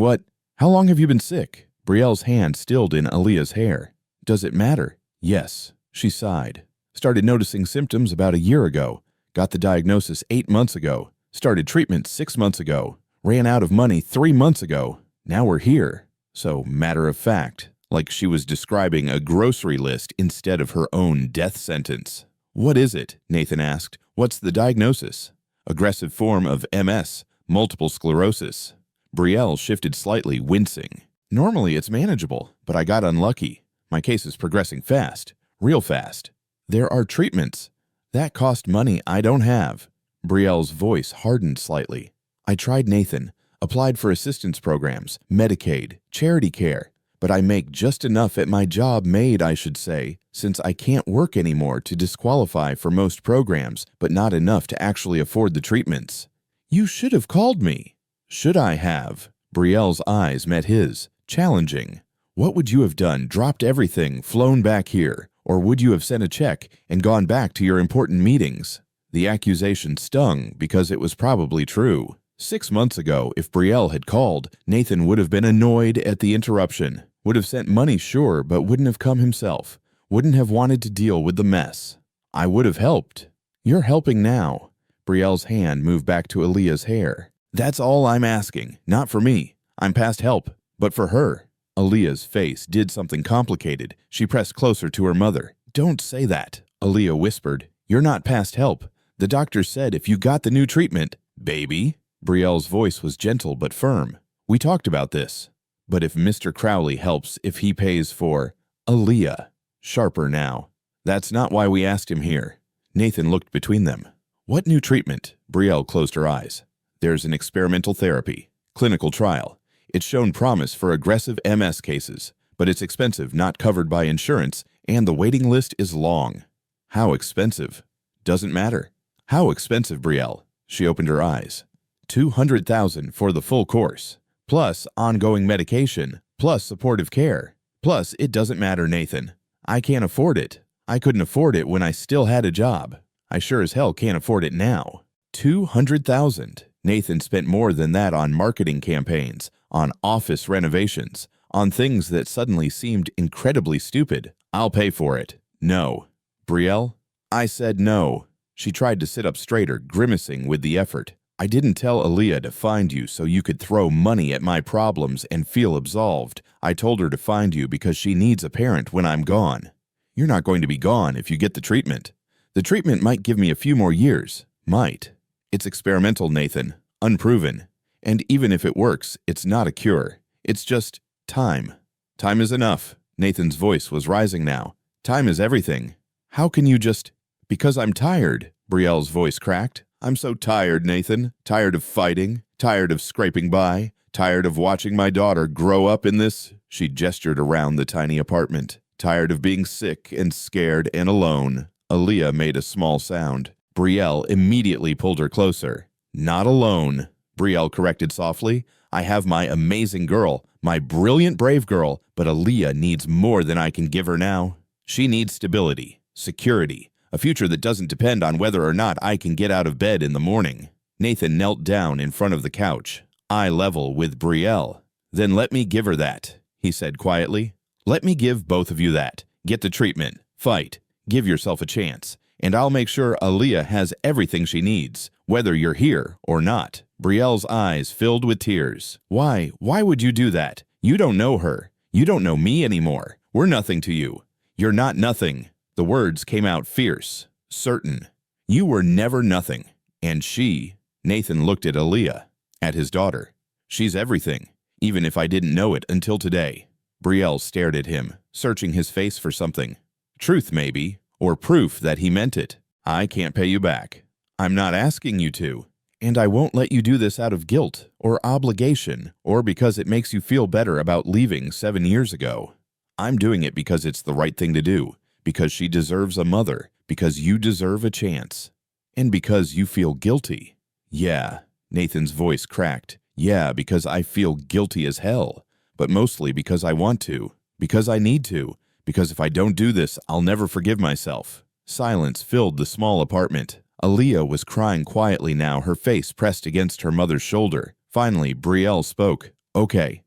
have you been sick? Brielle's hand stilled in Aaliyah's hair. Does it matter? Yes, she sighed. Started noticing symptoms about a year ago. Got the diagnosis 8 months ago. Started treatment 6 months ago. Ran out of money 3 months ago. Now we're here. So, matter of fact. like she was describing a grocery list instead of her own death sentence. "What is it?" Nathan asked. "What's the diagnosis?" "Aggressive form of MS, multiple sclerosis." Brielle shifted slightly, wincing. "Normally it's manageable, but I got unlucky. My case is progressing fast, real fast. There are treatments. That cost money I don't have." Brielle's voice hardened slightly. "I tried Nathan, applied for assistance programs, Medicaid, charity care, but I make just enough at my job I should say, since I can't work anymore to disqualify for most programs, but not enough to actually afford the treatments." "You should have called me." "Should I have?" Brielle's eyes met his, challenging. "What would you have done? Dropped everything, flown back here? Or would you have sent a check and gone back to your important meetings?" The accusation stung because it was probably true. 6 months ago, if Brielle had called, Nathan would have been annoyed at the interruption, would have sent money, sure, but wouldn't have come himself, wouldn't have wanted to deal with the mess. "I would have helped." "You're helping now." Brielle's hand moved back to Aaliyah's hair. "That's all I'm asking. Not for me. I'm past help. But for her." Aaliyah's face did something complicated. She pressed closer to her mother. "Don't say that," Aaliyah whispered. "You're not past help. The doctor said if you got the new treatment—" "Baby?" Brielle's voice was gentle but firm. "We talked about this. But if Mr. Crowley helps, if he pays for—" Aaliyah, sharper now. "That's not why we asked him here." Nathan looked between them. "What new treatment?" Brielle closed her eyes. "There's an experimental therapy, clinical trial. It's shown promise for aggressive MS cases, but it's expensive, not covered by insurance, and the waiting list is long." "How expensive?" "Doesn't matter." "How expensive, Brielle?" She opened her eyes. $200,000 for the full course, plus ongoing medication, plus supportive care. Plus, it doesn't matter, Nathan. I can't afford it. I couldn't afford it when I still had a job. I sure as hell can't afford it now. $200,000. Nathan spent more than that on marketing campaigns, on office renovations, on things that suddenly seemed incredibly stupid. "I'll pay for it." "No." "Brielle?" "I said no." She tried to sit up straighter, grimacing with the effort. "I didn't tell Aaliyah to find you so you could throw money at my problems and feel absolved. I told her to find you because she needs a parent when I'm gone." "You're not going to be gone if you get the treatment." "The treatment might give me a few more years." "Might." "It's experimental, Nathan. Unproven. And even if it works, it's not a cure. It's just time." "Time is enough." Nathan's voice was rising now. "Time is everything. How can you just—" "Because I'm tired," Brielle's voice cracked. "I'm so tired, Nathan. Tired of fighting. Tired of scraping by. Tired of watching my daughter grow up in this—" She gestured around the tiny apartment. "Tired of being sick and scared and alone." Aaliyah made a small sound. Brielle immediately pulled her closer. "Not alone," Brielle corrected softly. "I have my amazing girl, my brilliant, brave girl, but Aaliyah needs more than I can give her now. She needs stability, security, a future that doesn't depend on whether or not I can get out of bed in the morning." Nathan knelt down in front of the couch, eye level with Brielle. "Then let me give her that," he said quietly. "Let me give both of you that. Get the treatment, fight, give yourself a chance, and I'll make sure Aaliyah has everything she needs, whether you're here or not." Brielle's eyes filled with tears. Why would you do that? You don't know her. You don't know me anymore. We're nothing to you. You're not nothing." The words came out fierce, certain. "You were never nothing. And she—" Nathan looked at Aaliyah, at his daughter. "She's everything, even if I didn't know it until today." Brielle stared at him, searching his face for something. Truth, maybe, or proof that he meant it. "I can't pay you back. I'm not asking you to. And I won't let you do this out of guilt or obligation or because it makes you feel better about leaving 7 years ago. I'm doing it because it's the right thing to do, because she deserves a mother, because you deserve a chance, and because you feel guilty." "Yeah," Nathan's voice cracked. "Yeah, because I feel guilty as hell, but mostly because I want to, because I need to, because if I don't do this, I'll never forgive myself." Silence filled the small apartment. Aaliyah was crying quietly now, her face pressed against her mother's shoulder. Finally, Brielle spoke. Okay.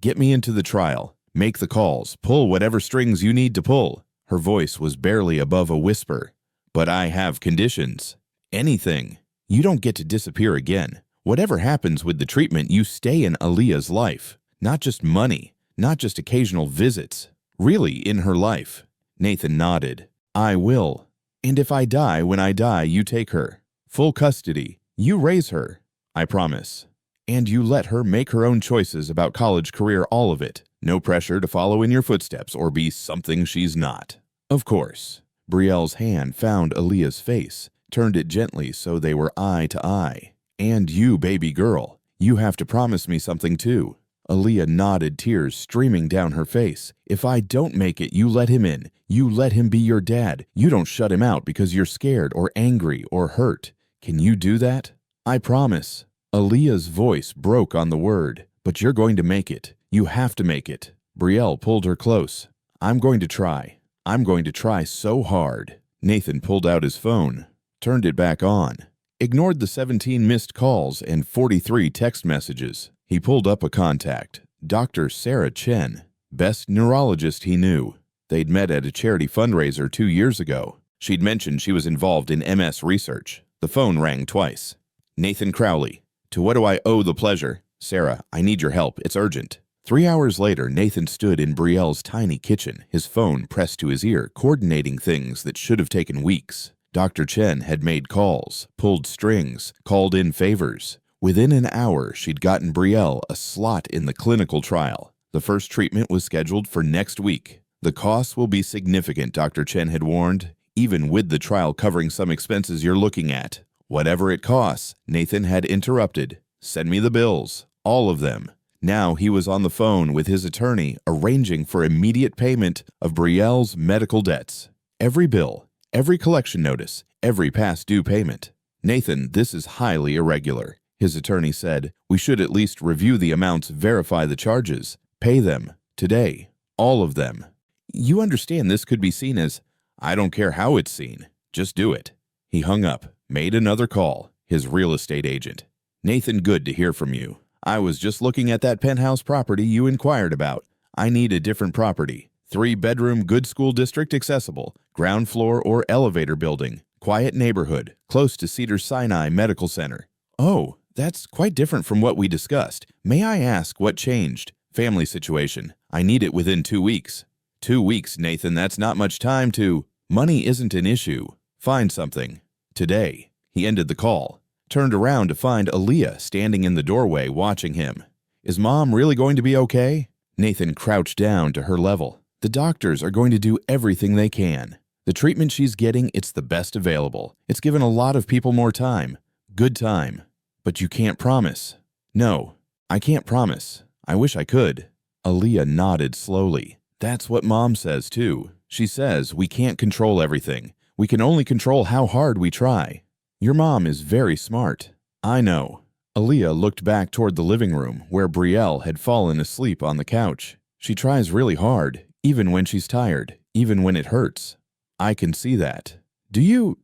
Get me into the trial. Make the calls. Pull whatever strings you need to pull." Her voice was barely above a whisper. "But I have conditions." "Anything. You don't get to disappear again. Whatever happens with the treatment, you stay in Aaliyah's life. Not just money, not just occasional visits. Really, in her life. Nathan nodded. I will. And if I die when I die, you take her. Full custody. You raise her. I promise. And you let her make her own choices about college, career, all of it. No pressure to follow in your footsteps or be something she's not. Of course. Brielle's hand found Aaliyah's face, turned it gently so they were eye to eye. And you, baby girl, you have to promise me something too. Aaliyah nodded, tears streaming down her face. If I don't make it, you let him in. You let him be your dad. You don't shut him out because you're scared or angry or hurt. Can you do that? I promise. Aaliyah's voice broke on the word. But you're going to make it. You have to make it. Brielle pulled her close. I'm going to try. I'm going to try so hard. Nathan pulled out his phone, turned it back on, ignored the 17 missed calls and 43 text messages. He pulled up a contact, Dr. Sarah Chen, best neurologist he knew. They'd met at a charity fundraiser 2 years ago. She'd mentioned she was involved in MS research. The phone rang twice. Nathan Crowley. To what do I owe the pleasure? Sarah, I need your help. It's urgent. 3 hours later, Nathan stood in Brielle's tiny kitchen, his phone pressed to his ear, coordinating things that should have taken weeks. Dr. Chen had made calls, pulled strings, called in favors. Within an hour, she'd gotten Brielle a slot in the clinical trial. The first treatment was scheduled for next week. The costs will be significant, Dr. Chen had warned, even with the trial covering some expenses you're looking at. Whatever it costs, Nathan had interrupted. Send me the bills, all of them. Now he was on the phone with his attorney, arranging for immediate payment of Brielle's medical debts. Every bill, every collection notice, every past due payment. Nathan, this is highly irregular. His attorney said, we should at least review the amounts, verify the charges, pay them, today, all of them. You understand this could be seen as, I don't care how it's seen, just do it. He hung up, made another call, his real estate agent. Nathan, good to hear from you. I was just looking at that penthouse property you inquired about. I need a different property. 3-bedroom, good school district accessible, ground floor or elevator building, quiet neighborhood, close to Cedars-Sinai Medical Center. Oh, that's quite different from what we discussed. May I ask what changed? Family situation. I need it within 2 weeks. 2 weeks, Nathan, that's not much time to… Money isn't an issue. Find something. Today. He ended the call, turned around to find Aaliyah standing in the doorway watching him. Is Mom really going to be okay? Nathan crouched down to her level. The doctors are going to do everything they can. The treatment she's getting, it's the best available. It's given a lot of people more time. Good time. But you can't promise. No, I can't promise. I wish I could. Aaliyah nodded slowly. That's what Mom says too. She says we can't control everything. We can only control how hard we try. Your mom is very smart. I know. Aaliyah looked back toward the living room where Brielle had fallen asleep on the couch. She tries really hard, even when she's tired, even when it hurts. I can see that. Do you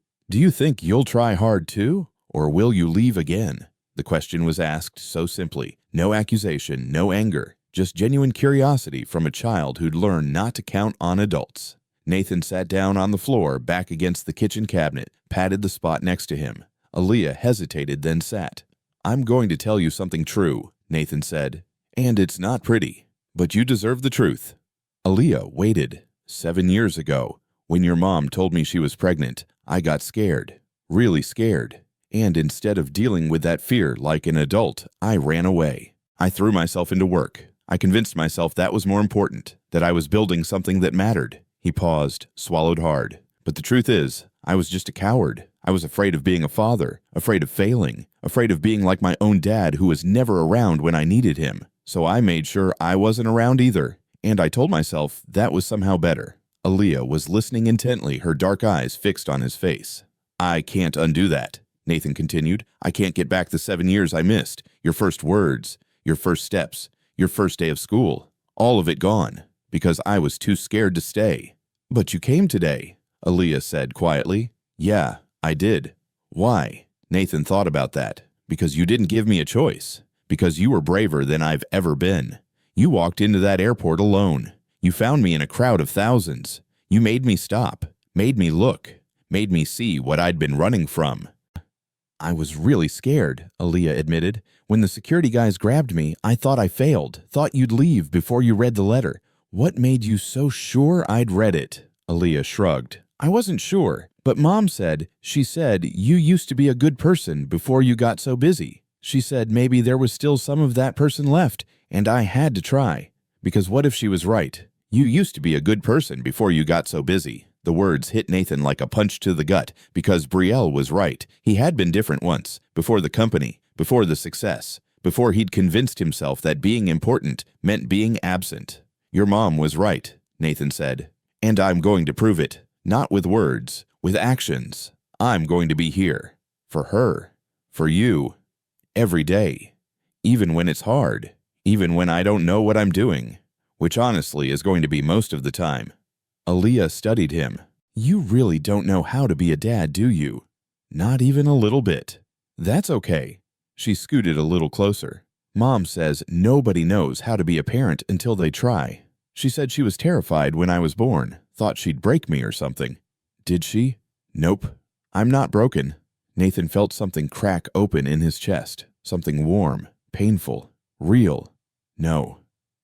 think you'll try hard too? Or will you leave again? The question was asked so simply. No accusation, no anger, just genuine curiosity from a child who'd learned not to count on adults. Nathan sat down on the floor, back against the kitchen cabinet, patted the spot next to him. Aaliyah hesitated, then sat. I'm going to tell you something true, Nathan said. And it's not pretty, but you deserve the truth. Aaliyah waited. 7 years ago, when your mom told me she was pregnant, I got scared, really scared. And instead of dealing with that fear like an adult, I ran away. I threw myself into work. I convinced myself that was more important, that I was building something that mattered. He paused, swallowed hard. But the truth is, I was just a coward. I was afraid of being a father, afraid of failing, afraid of being like my own dad who was never around when I needed him. So I made sure I wasn't around either. And I told myself that was somehow better. Aaliyah was listening intently, her dark eyes fixed on his face. I can't undo that. Nathan continued, I can't get back the 7 years I missed. Your first words, your first steps, your first day of school. All of it gone, because I was too scared to stay. But you came today, Aaliyah said quietly. Yeah, I did. Why? Nathan thought about that. Because you didn't give me a choice. Because you were braver than I've ever been. You walked into that airport alone. You found me in a crowd of thousands. You made me stop, made me look, made me see what I'd been running from. I was really scared, Aaliyah admitted. When the security guys grabbed me, I thought I failed, thought you'd leave before you read the letter. What made you so sure I'd read it? Aaliyah shrugged. I wasn't sure, but Mom said, she said you used to be a good person before you got so busy. She said maybe there was still some of that person left, and I had to try. Because what if she was right? You used to be a good person before you got so busy. The words hit Nathan like a punch to the gut because Brielle was right. He had been different once, before the company, before the success, before he'd convinced himself that being important meant being absent. Your mom was right, Nathan said. And I'm going to prove it. Not with words, with actions. I'm going to be here. For her. For you. Every day. Even when it's hard. Even when I don't know what I'm doing. Which honestly is going to be most of the time. Aaliyah studied him. You really don't know how to be a dad, do you? Not even a little bit. That's okay. She scooted a little closer. Mom says nobody knows how to be a parent until they try. She said she was terrified when I was born, thought she'd break me or something. Did she? Nope. I'm not broken. Nathan felt something crack open in his chest, something warm, painful, real. No,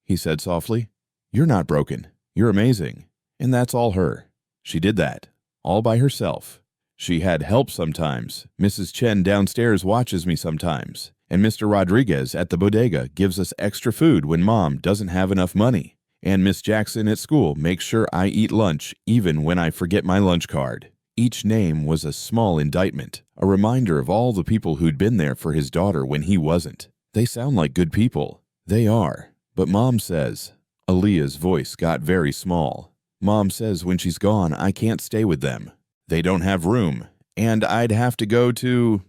he said softly. You're not broken. You're amazing. And that's all her. She did that, all by herself. She had help sometimes. Mrs. Chen downstairs watches me sometimes. And Mr. Rodriguez at the bodega gives us extra food when Mom doesn't have enough money. And Miss Jackson at school makes sure I eat lunch even when I forget my lunch card. Each name was a small indictment, a reminder of all the people who'd been there for his daughter when he wasn't. They sound like good people. They are. But Mom says, Aaliyah's voice got very small. Mom says when she's gone, I can't stay with them. They don't have room, and I'd have to go to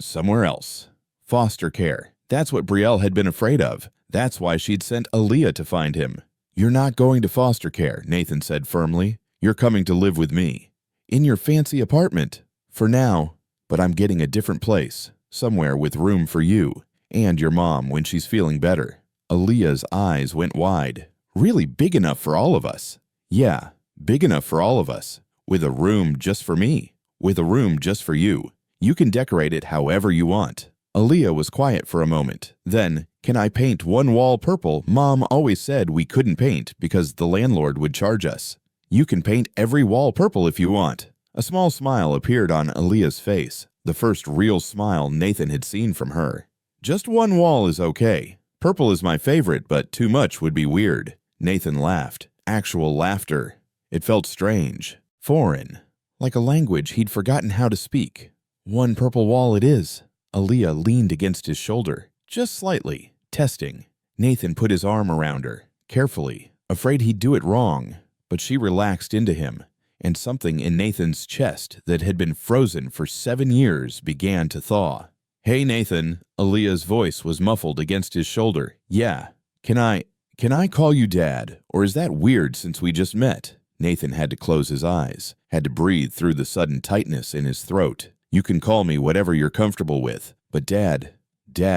somewhere else. Foster care. That's what Brielle had been afraid of. That's why she'd sent Aaliyah to find him. You're not going to foster care, Nathan said firmly. You're coming to live with me. In your fancy apartment. For now. But I'm getting a different place. Somewhere with room for you. And your mom when she's feeling better. Aaliyah's eyes went wide. Really big enough for all of us. Yeah, big enough for all of us. With a room just for me. With a room just for you. You can decorate it however you want. Aaliyah was quiet for a moment. Then, can I paint one wall purple? Mom always said we couldn't paint because the landlord would charge us. You can paint every wall purple if you want. A small smile appeared on Aaliyah's face, the first real smile Nathan had seen from her. Just one wall is okay. Purple is my favorite, but too much would be weird. Nathan laughed. Actual laughter. It felt strange. Foreign. Like a language he'd forgotten how to speak. One purple wall it is. Aaliyah leaned against his shoulder. Just slightly. Testing. Nathan put his arm around her. Carefully. Afraid he'd do it wrong. But she relaxed into him. And something in Nathan's chest that had been frozen for 7 years began to thaw. Hey, Nathan. Aaliyah's voice was muffled against his shoulder. Yeah. Can I call you Dad, or is that weird since we just met? Nathan had to close his eyes, had to breathe through the sudden tightness in his throat. You can call me whatever you're comfortable with, but Dad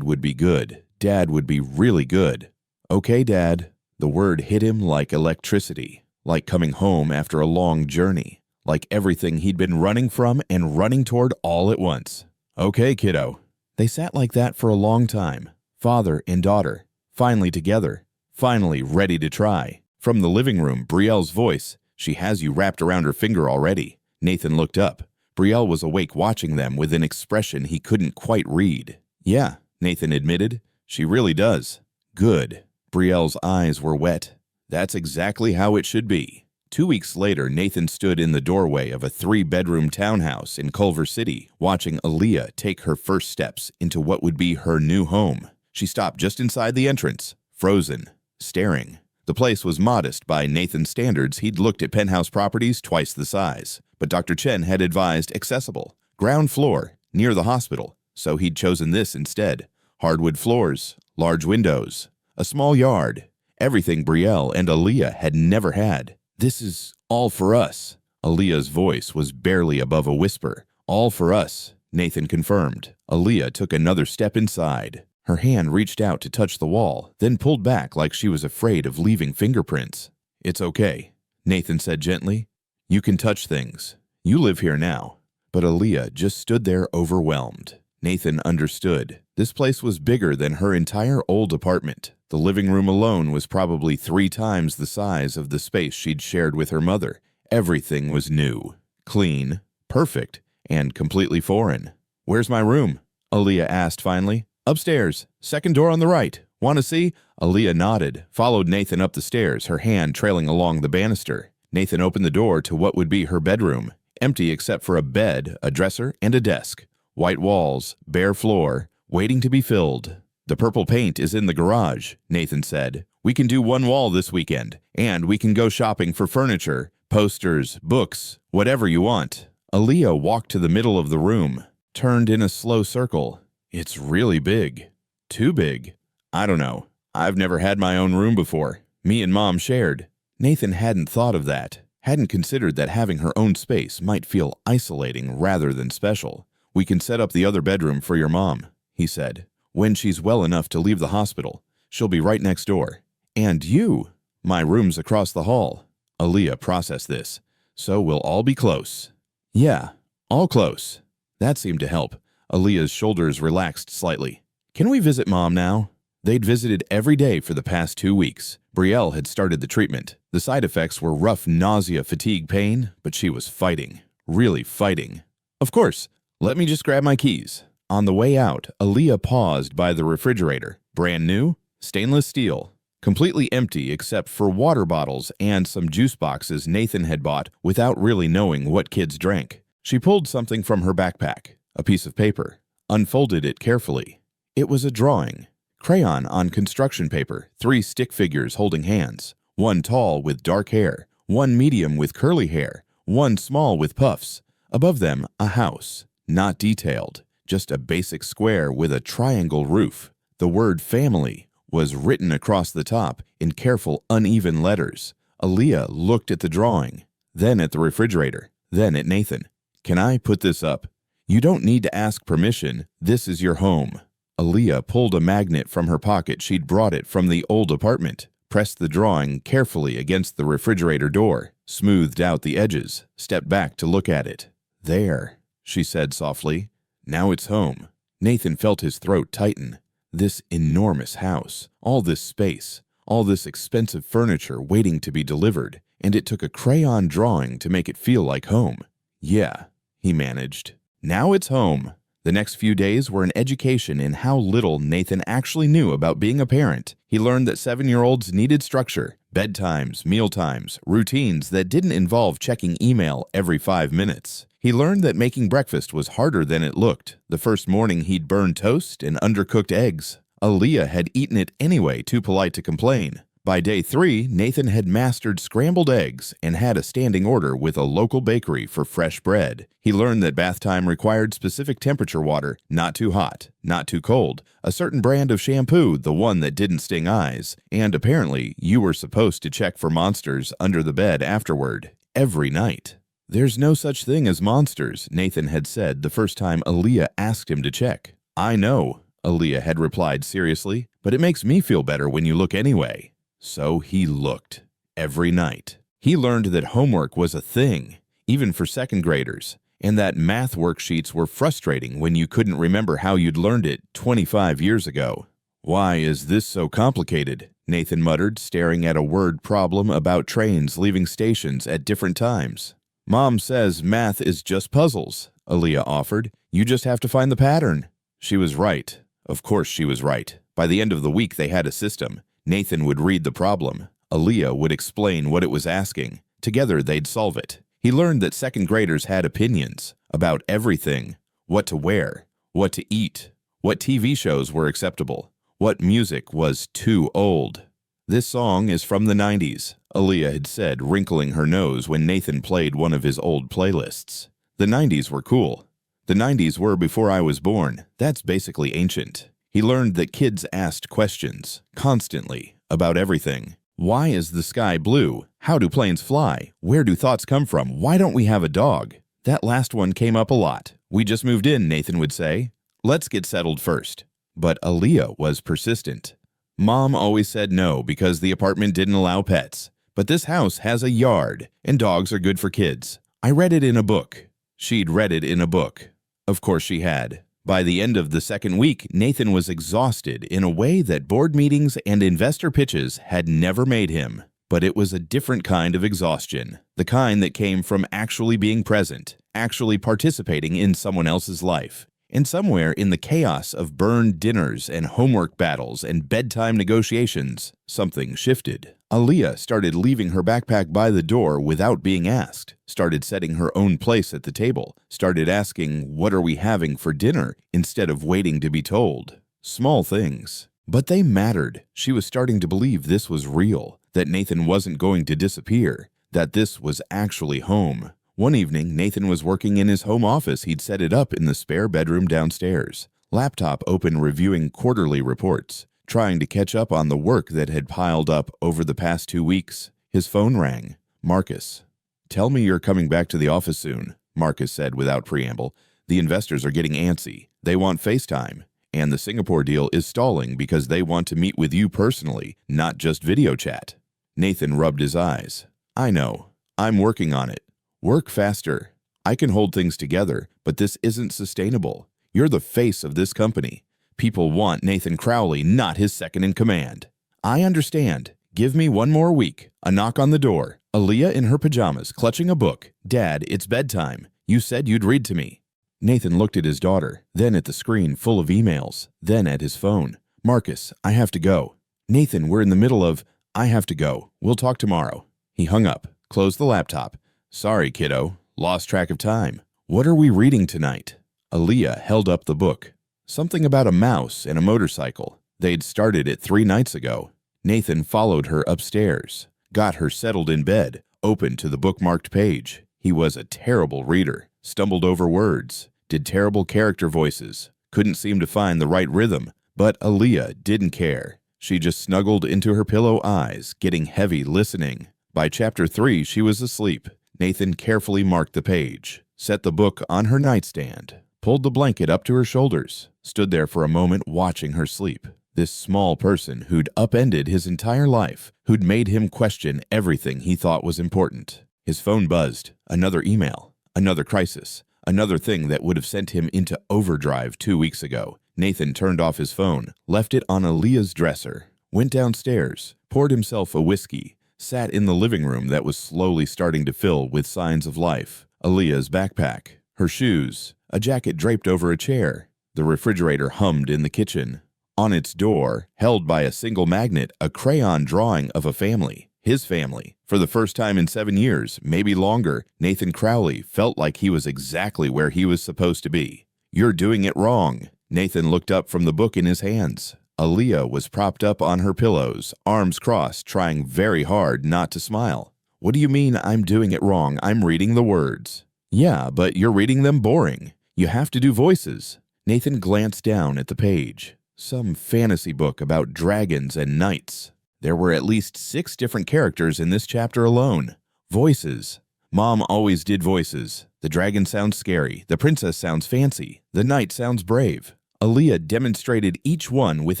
would be good. Dad would be really good. Okay, Dad. The word hit him like electricity, like coming home after a long journey, like everything he'd been running from and running toward all at once. Okay, kiddo. They sat like that for a long time, father and daughter, finally together. Finally ready to try. From the living room, Brielle's voice. She has you wrapped around her finger already. Nathan looked up. Brielle was awake watching them with an expression he couldn't quite read. Yeah, Nathan admitted. She really does. Good. Brielle's eyes were wet. That's exactly how it should be. 2 weeks later, Nathan stood in the doorway of a 3-bedroom townhouse in Culver City, watching Aaliyah take her first steps into what would be her new home. She stopped just inside the entrance, frozen. Staring. The place was modest by Nathan's standards. He'd looked at penthouse properties twice the size, but Dr. Chen had advised accessible, ground floor, near the hospital, so he'd chosen this instead. Hardwood floors, large windows, a small yard, everything Brielle and Aaliyah had never had. This is all for us. Aaliyah's voice was barely above a whisper. All for us, Nathan confirmed. Aaliyah took another step inside. Her hand reached out to touch the wall, then pulled back like she was afraid of leaving fingerprints. It's okay, Nathan said gently. You can touch things. You live here now. But Aaliyah just stood there overwhelmed. Nathan understood. This place was bigger than her entire old apartment. The living room alone was probably 3 times the size of the space she'd shared with her mother. Everything was new, clean, perfect, and completely foreign. "Where's my room?" Aaliyah asked finally. "Upstairs, second door on the right. Want to see?" Aaliyah nodded, followed Nathan up the stairs, her hand trailing along the banister. Nathan opened the door to what would be her bedroom, empty except for a bed, a dresser, and a desk. White walls, bare floor, waiting to be filled. "The purple paint is in the garage," Nathan said. "We can do one wall this weekend, and we can go shopping for furniture, posters, books, whatever you want." Aaliyah walked to the middle of the room, turned in a slow circle. "It's really big. Too big. I don't know. I've never had my own room before. Me and Mom shared." Nathan hadn't thought of that, hadn't considered that having her own space might feel isolating rather than special. "We can set up the other bedroom for your mom," he said. "When she's well enough to leave the hospital. She'll be right next door." "And you?" "My room's across the hall." Aaliyah processed this. "So we'll all be close." "Yeah, all close." That seemed to help. Aaliyah's shoulders relaxed slightly. "Can we visit Mom now?" They'd visited every day for the past 2 weeks. Brielle had started the treatment. The side effects were rough nausea, fatigue, pain, but she was fighting. Really fighting. "Of course. Let me just grab my keys." On the way out, Aaliyah paused by the refrigerator. Brand new, stainless steel, completely empty except for water bottles and some juice boxes Nathan had bought without really knowing what kids drank. She pulled something from her backpack, a piece of paper, unfolded it carefully. It was a drawing. Crayon on construction paper, 3 stick figures holding hands, one tall with dark hair, one medium with curly hair, one small with puffs. Above them, a house, not detailed, just a basic square with a triangle roof. The word family was written across the top in careful, uneven letters. Aaliyah looked at the drawing, then at the refrigerator, then at Nathan. "Can I put this up?" "You don't need to ask permission. This is your home." Aaliyah pulled a magnet from her pocket. She'd brought it from the old apartment, pressed the drawing carefully against the refrigerator door, smoothed out the edges, stepped back to look at it. "There," she said softly. "Now it's home." Nathan felt his throat tighten. This enormous house, all this space, all this expensive furniture waiting to be delivered, and it took a crayon drawing to make it feel like home. "Yeah," he managed. "Now it's home." The next few days were an education in how little Nathan actually knew about being a parent. He learned that 7-year-olds needed structure, bedtimes, mealtimes, routines that didn't involve checking email every 5 minutes. He learned that making breakfast was harder than it looked. The first morning he'd burned toast and undercooked eggs. Aaliyah had eaten it anyway, too polite to complain. By day 3, Nathan had mastered scrambled eggs and had a standing order with a local bakery for fresh bread. He learned that bath time required specific temperature water, not too hot, not too cold, a certain brand of shampoo, the one that didn't sting eyes, and apparently you were supposed to check for monsters under the bed afterward, every night. "There's no such thing as monsters," Nathan had said the first time Aaliyah asked him to check. "I know," Aaliyah had replied seriously, "but it makes me feel better when you look anyway." So he looked. Every night. He learned that homework was a thing, even for second graders, and that math worksheets were frustrating when you couldn't remember how you'd learned it 25 years ago. "Why is this so complicated?" Nathan muttered, staring at a word problem about trains leaving stations at different times. "Mom says math is just puzzles," Aaliyah offered. "You just have to find the pattern." She was right. Of course she was right. By the end of the week they had a system. Nathan would read the problem. Aaliyah would explain what it was asking. Together they'd solve it. He learned that second graders had opinions about everything. What to wear, what to eat, what TV shows were acceptable, what music was too old. "This song is from the 90s, Aaliyah had said, wrinkling her nose when Nathan played one of his old playlists. "The 90s were cool. The 90s were before I was born. That's basically ancient." He learned that kids asked questions, constantly, about everything. Why is the sky blue? How do planes fly? Where do thoughts come from? Why don't we have a dog? That last one came up a lot. "We just moved in," Nathan would say. "Let's get settled first." But Aaliyah was persistent. "Mom always said no because the apartment didn't allow pets. But this house has a yard, and dogs are good for kids. I read it in a book." She'd read it in a book. Of course she had. By the end of the second week, Nathan was exhausted in a way that board meetings and investor pitches had never made him. But it was a different kind of exhaustion, the kind that came from actually being present, actually participating in someone else's life. And somewhere in the chaos of burned dinners and homework battles and bedtime negotiations, something shifted. Aaliyah started leaving her backpack by the door without being asked, started setting her own place at the table, started asking, "What are we having for dinner?" instead of waiting to be told. Small things. But they mattered. She was starting to believe this was real, that Nathan wasn't going to disappear, that this was actually home. One evening, Nathan was working in his home office. He'd set it up in the spare bedroom downstairs. Laptop open, reviewing quarterly reports, trying to catch up on the work that had piled up over the past 2 weeks. His phone rang. Marcus. "Tell me you're coming back to the office soon," Marcus said without preamble. "The investors are getting antsy. They want FaceTime. And the Singapore deal is stalling because they want to meet with you personally, not just video chat." Nathan rubbed his eyes. "I know. I'm working on it. Work faster. I can hold things together, but this isn't sustainable. You're the face of this company. People want Nathan Crowley, not his second in command." "I understand. Give me 1 more week." A knock on the door. Aaliyah in her pajamas, clutching a book. "Dad, it's bedtime. You said you'd read to me." Nathan looked at his daughter, then at the screen full of emails, then at his phone. "Marcus, I have to go." "Nathan, we're in the middle of—" "I have to go. We'll talk tomorrow." He hung up, closed the laptop. "Sorry, kiddo. Lost track of time. What are we reading tonight?" Aaliyah held up the book. Something about a mouse and a motorcycle. They'd started it 3 nights ago. Nathan followed her upstairs, got her settled in bed, opened to the bookmarked page. He was a terrible reader, stumbled over words, did terrible character voices, couldn't seem to find the right rhythm. But Aaliyah didn't care. She just snuggled into her pillow, eyes getting heavy listening. By chapter 3, she was asleep. Nathan carefully marked the page, set the book on her nightstand, pulled the blanket up to her shoulders, stood there for a moment watching her sleep. This small person who'd upended his entire life, who'd made him question everything he thought was important. His phone buzzed. Another email, another crisis, another thing that would have sent him into overdrive 2 weeks ago. Nathan turned off his phone, left it on Aaliyah's dresser, went downstairs, poured himself a whiskey, sat in the living room that was slowly starting to fill with signs of life. Aaliyah's backpack, her shoes, a jacket draped over a chair. The refrigerator hummed in the kitchen. On its door, held by a single magnet, a crayon drawing of a family. His family. For the first time in 7 years, maybe longer, Nathan Crowley felt like he was exactly where he was supposed to be. "You're doing it wrong." Nathan looked up from the book in his hands. Aaliyah was propped up on her pillows, arms crossed, trying very hard not to smile. "What do you mean I'm doing it wrong? I'm reading the words." "Yeah, but you're reading them boring. You have to do voices." Nathan glanced down at the page. Some fantasy book about dragons and knights. There were at least 6 different characters in this chapter alone. Voices. Mom always did voices. The dragon sounds scary. The princess sounds fancy. The knight sounds brave. Aaliyah demonstrated each one with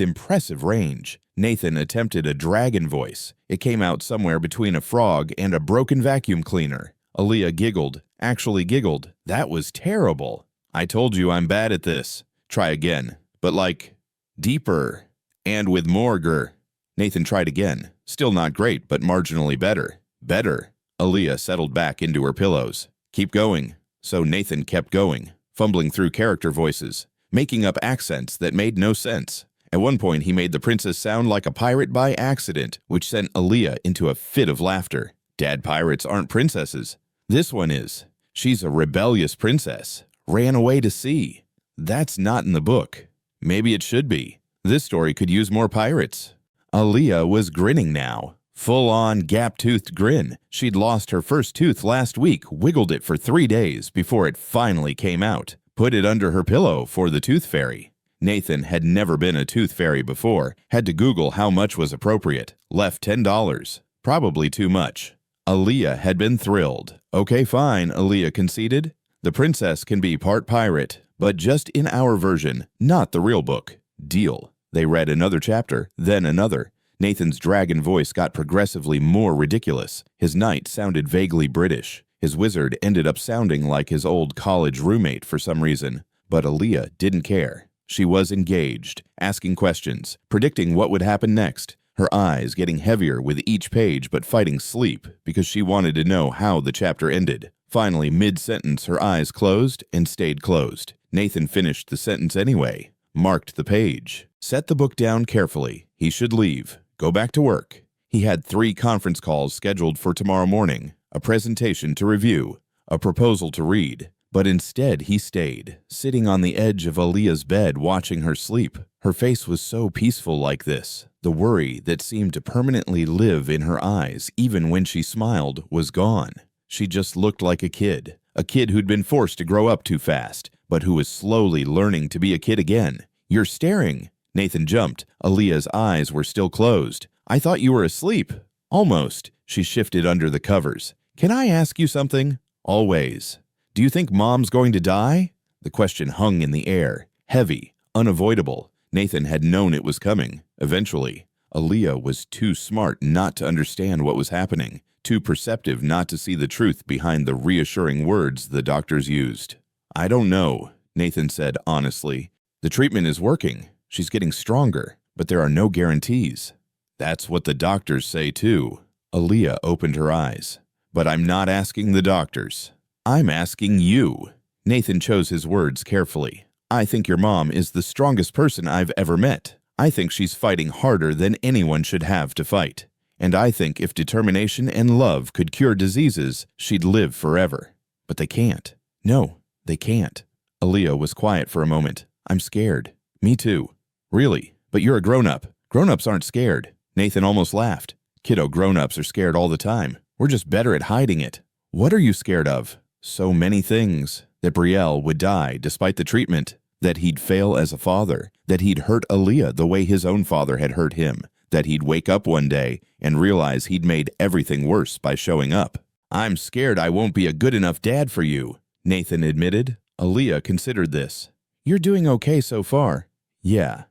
impressive range. Nathan attempted a dragon voice. It came out somewhere between a frog and a broken vacuum cleaner. Aaliyah giggled. Actually giggled. "That was terrible. I told you I'm bad at this. Try again. But like, deeper. And with more grr." Nathan tried again. Still not great, but marginally better. Better. Aaliyah settled back into her pillows. "Keep going." So Nathan kept going, fumbling through character voices, making up accents that made no sense. At one point, he made the princess sound like a pirate by accident, which sent Aaliyah into a fit of laughter. Dad, pirates aren't princesses. This one is. She's a rebellious princess. Ran away to sea. That's not in the book. Maybe it should be. This story could use more pirates. Aaliyah was grinning now. Full-on gap-toothed grin. She'd lost her first tooth last week, wiggled it for 3 days before it finally came out. Put it under her pillow for the tooth fairy. Nathan had never been a tooth fairy before. Had to Google how much was appropriate. Left $10. Probably too much. Aaliyah had been thrilled. "Okay, fine," Aaliyah conceded. "The princess can be part pirate, but just in our version, not the real book. Deal." They read another chapter, then another. Nathan's dragon voice got progressively more ridiculous. His knight sounded vaguely British. His wizard ended up sounding like his old college roommate for some reason. But Aaliyah didn't care. She was engaged, asking questions, predicting what would happen next, her eyes getting heavier with each page but fighting sleep because she wanted to know how the chapter ended. Finally, mid-sentence, her eyes closed and stayed closed. Nathan finished the sentence anyway, marked the page, set the book down carefully. He should leave, go back to work. He had 3 conference calls scheduled for tomorrow morning, a presentation to review, a proposal to read. But instead he stayed, sitting on the edge of Aaliyah's bed watching her sleep. Her face was so peaceful like this. The worry that seemed to permanently live in her eyes, even when she smiled, was gone. She just looked like a kid who'd been forced to grow up too fast, but who was slowly learning to be a kid again. "You're staring." Nathan jumped. Aaliyah's eyes were still closed. "I thought you were asleep." "Almost." She shifted under the covers. "Can I ask you something?" "Always." "Do you think Mom's going to die?" The question hung in the air, heavy, unavoidable. Nathan had known it was coming, eventually. Aaliyah was too smart not to understand what was happening, too perceptive not to see the truth behind the reassuring words the doctors used. "I don't know," Nathan said honestly. "The treatment is working. She's getting stronger, but there are no guarantees." "That's what the doctors say too." Aaliyah opened her eyes. "But I'm not asking the doctors. I'm asking you." Nathan chose his words carefully. "I think your mom is the strongest person I've ever met. I think she's fighting harder than anyone should have to fight. And I think if determination and love could cure diseases, she'd live forever. But they can't. No, they can't." Aaliyah was quiet for a moment. "I'm scared." "Me too." "Really? But you're a grown-up. Grown-ups aren't scared." Nathan almost laughed. "Kiddo, grown-ups are scared all the time. We're just better at hiding it." "What are you scared of?" "So many things. That Brielle would die despite the treatment. That he'd fail as a father. That he'd hurt Aaliyah the way his own father had hurt him. That he'd wake up one day and realize he'd made everything worse by showing up." "I'm scared I won't be a good enough dad for you," Nathan admitted. Aaliyah considered this. "You're doing okay so far." Yeah.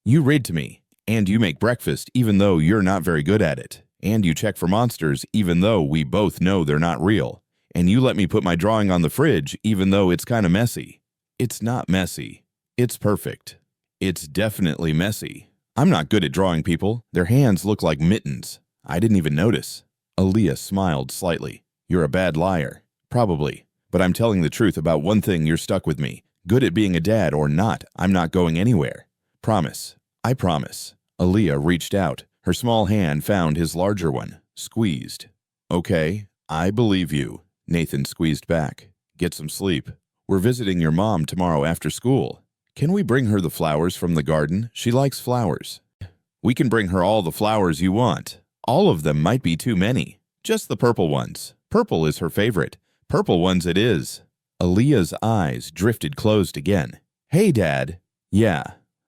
You read to me. And you make breakfast even though you're not very good at it. And you check for monsters even though we both know they're not real. And you let me put my drawing on the fridge even though it's kind of messy." "It's not messy. It's perfect." "It's definitely messy. I'm not good at drawing people. Their hands look like mittens. I didn't even notice." Aaliyah smiled slightly. "You're a bad liar." "Probably. But I'm telling the truth about one thing. You're stuck with me. Good at being a dad or not, I'm not going anywhere. Promise." "I promise." Aaliyah reached out. Her small hand found his larger one, squeezed. "Okay, I believe you." Nathan squeezed back. "Get some sleep. We're visiting your mom tomorrow after school. Can we bring her the flowers from the garden? She likes flowers." "We can bring her all the flowers you want. All of them might be too many. Just the purple ones. Purple is her favorite. Purple ones it is." Aaliyah's eyes drifted closed again. "Hey, Dad." "Yeah."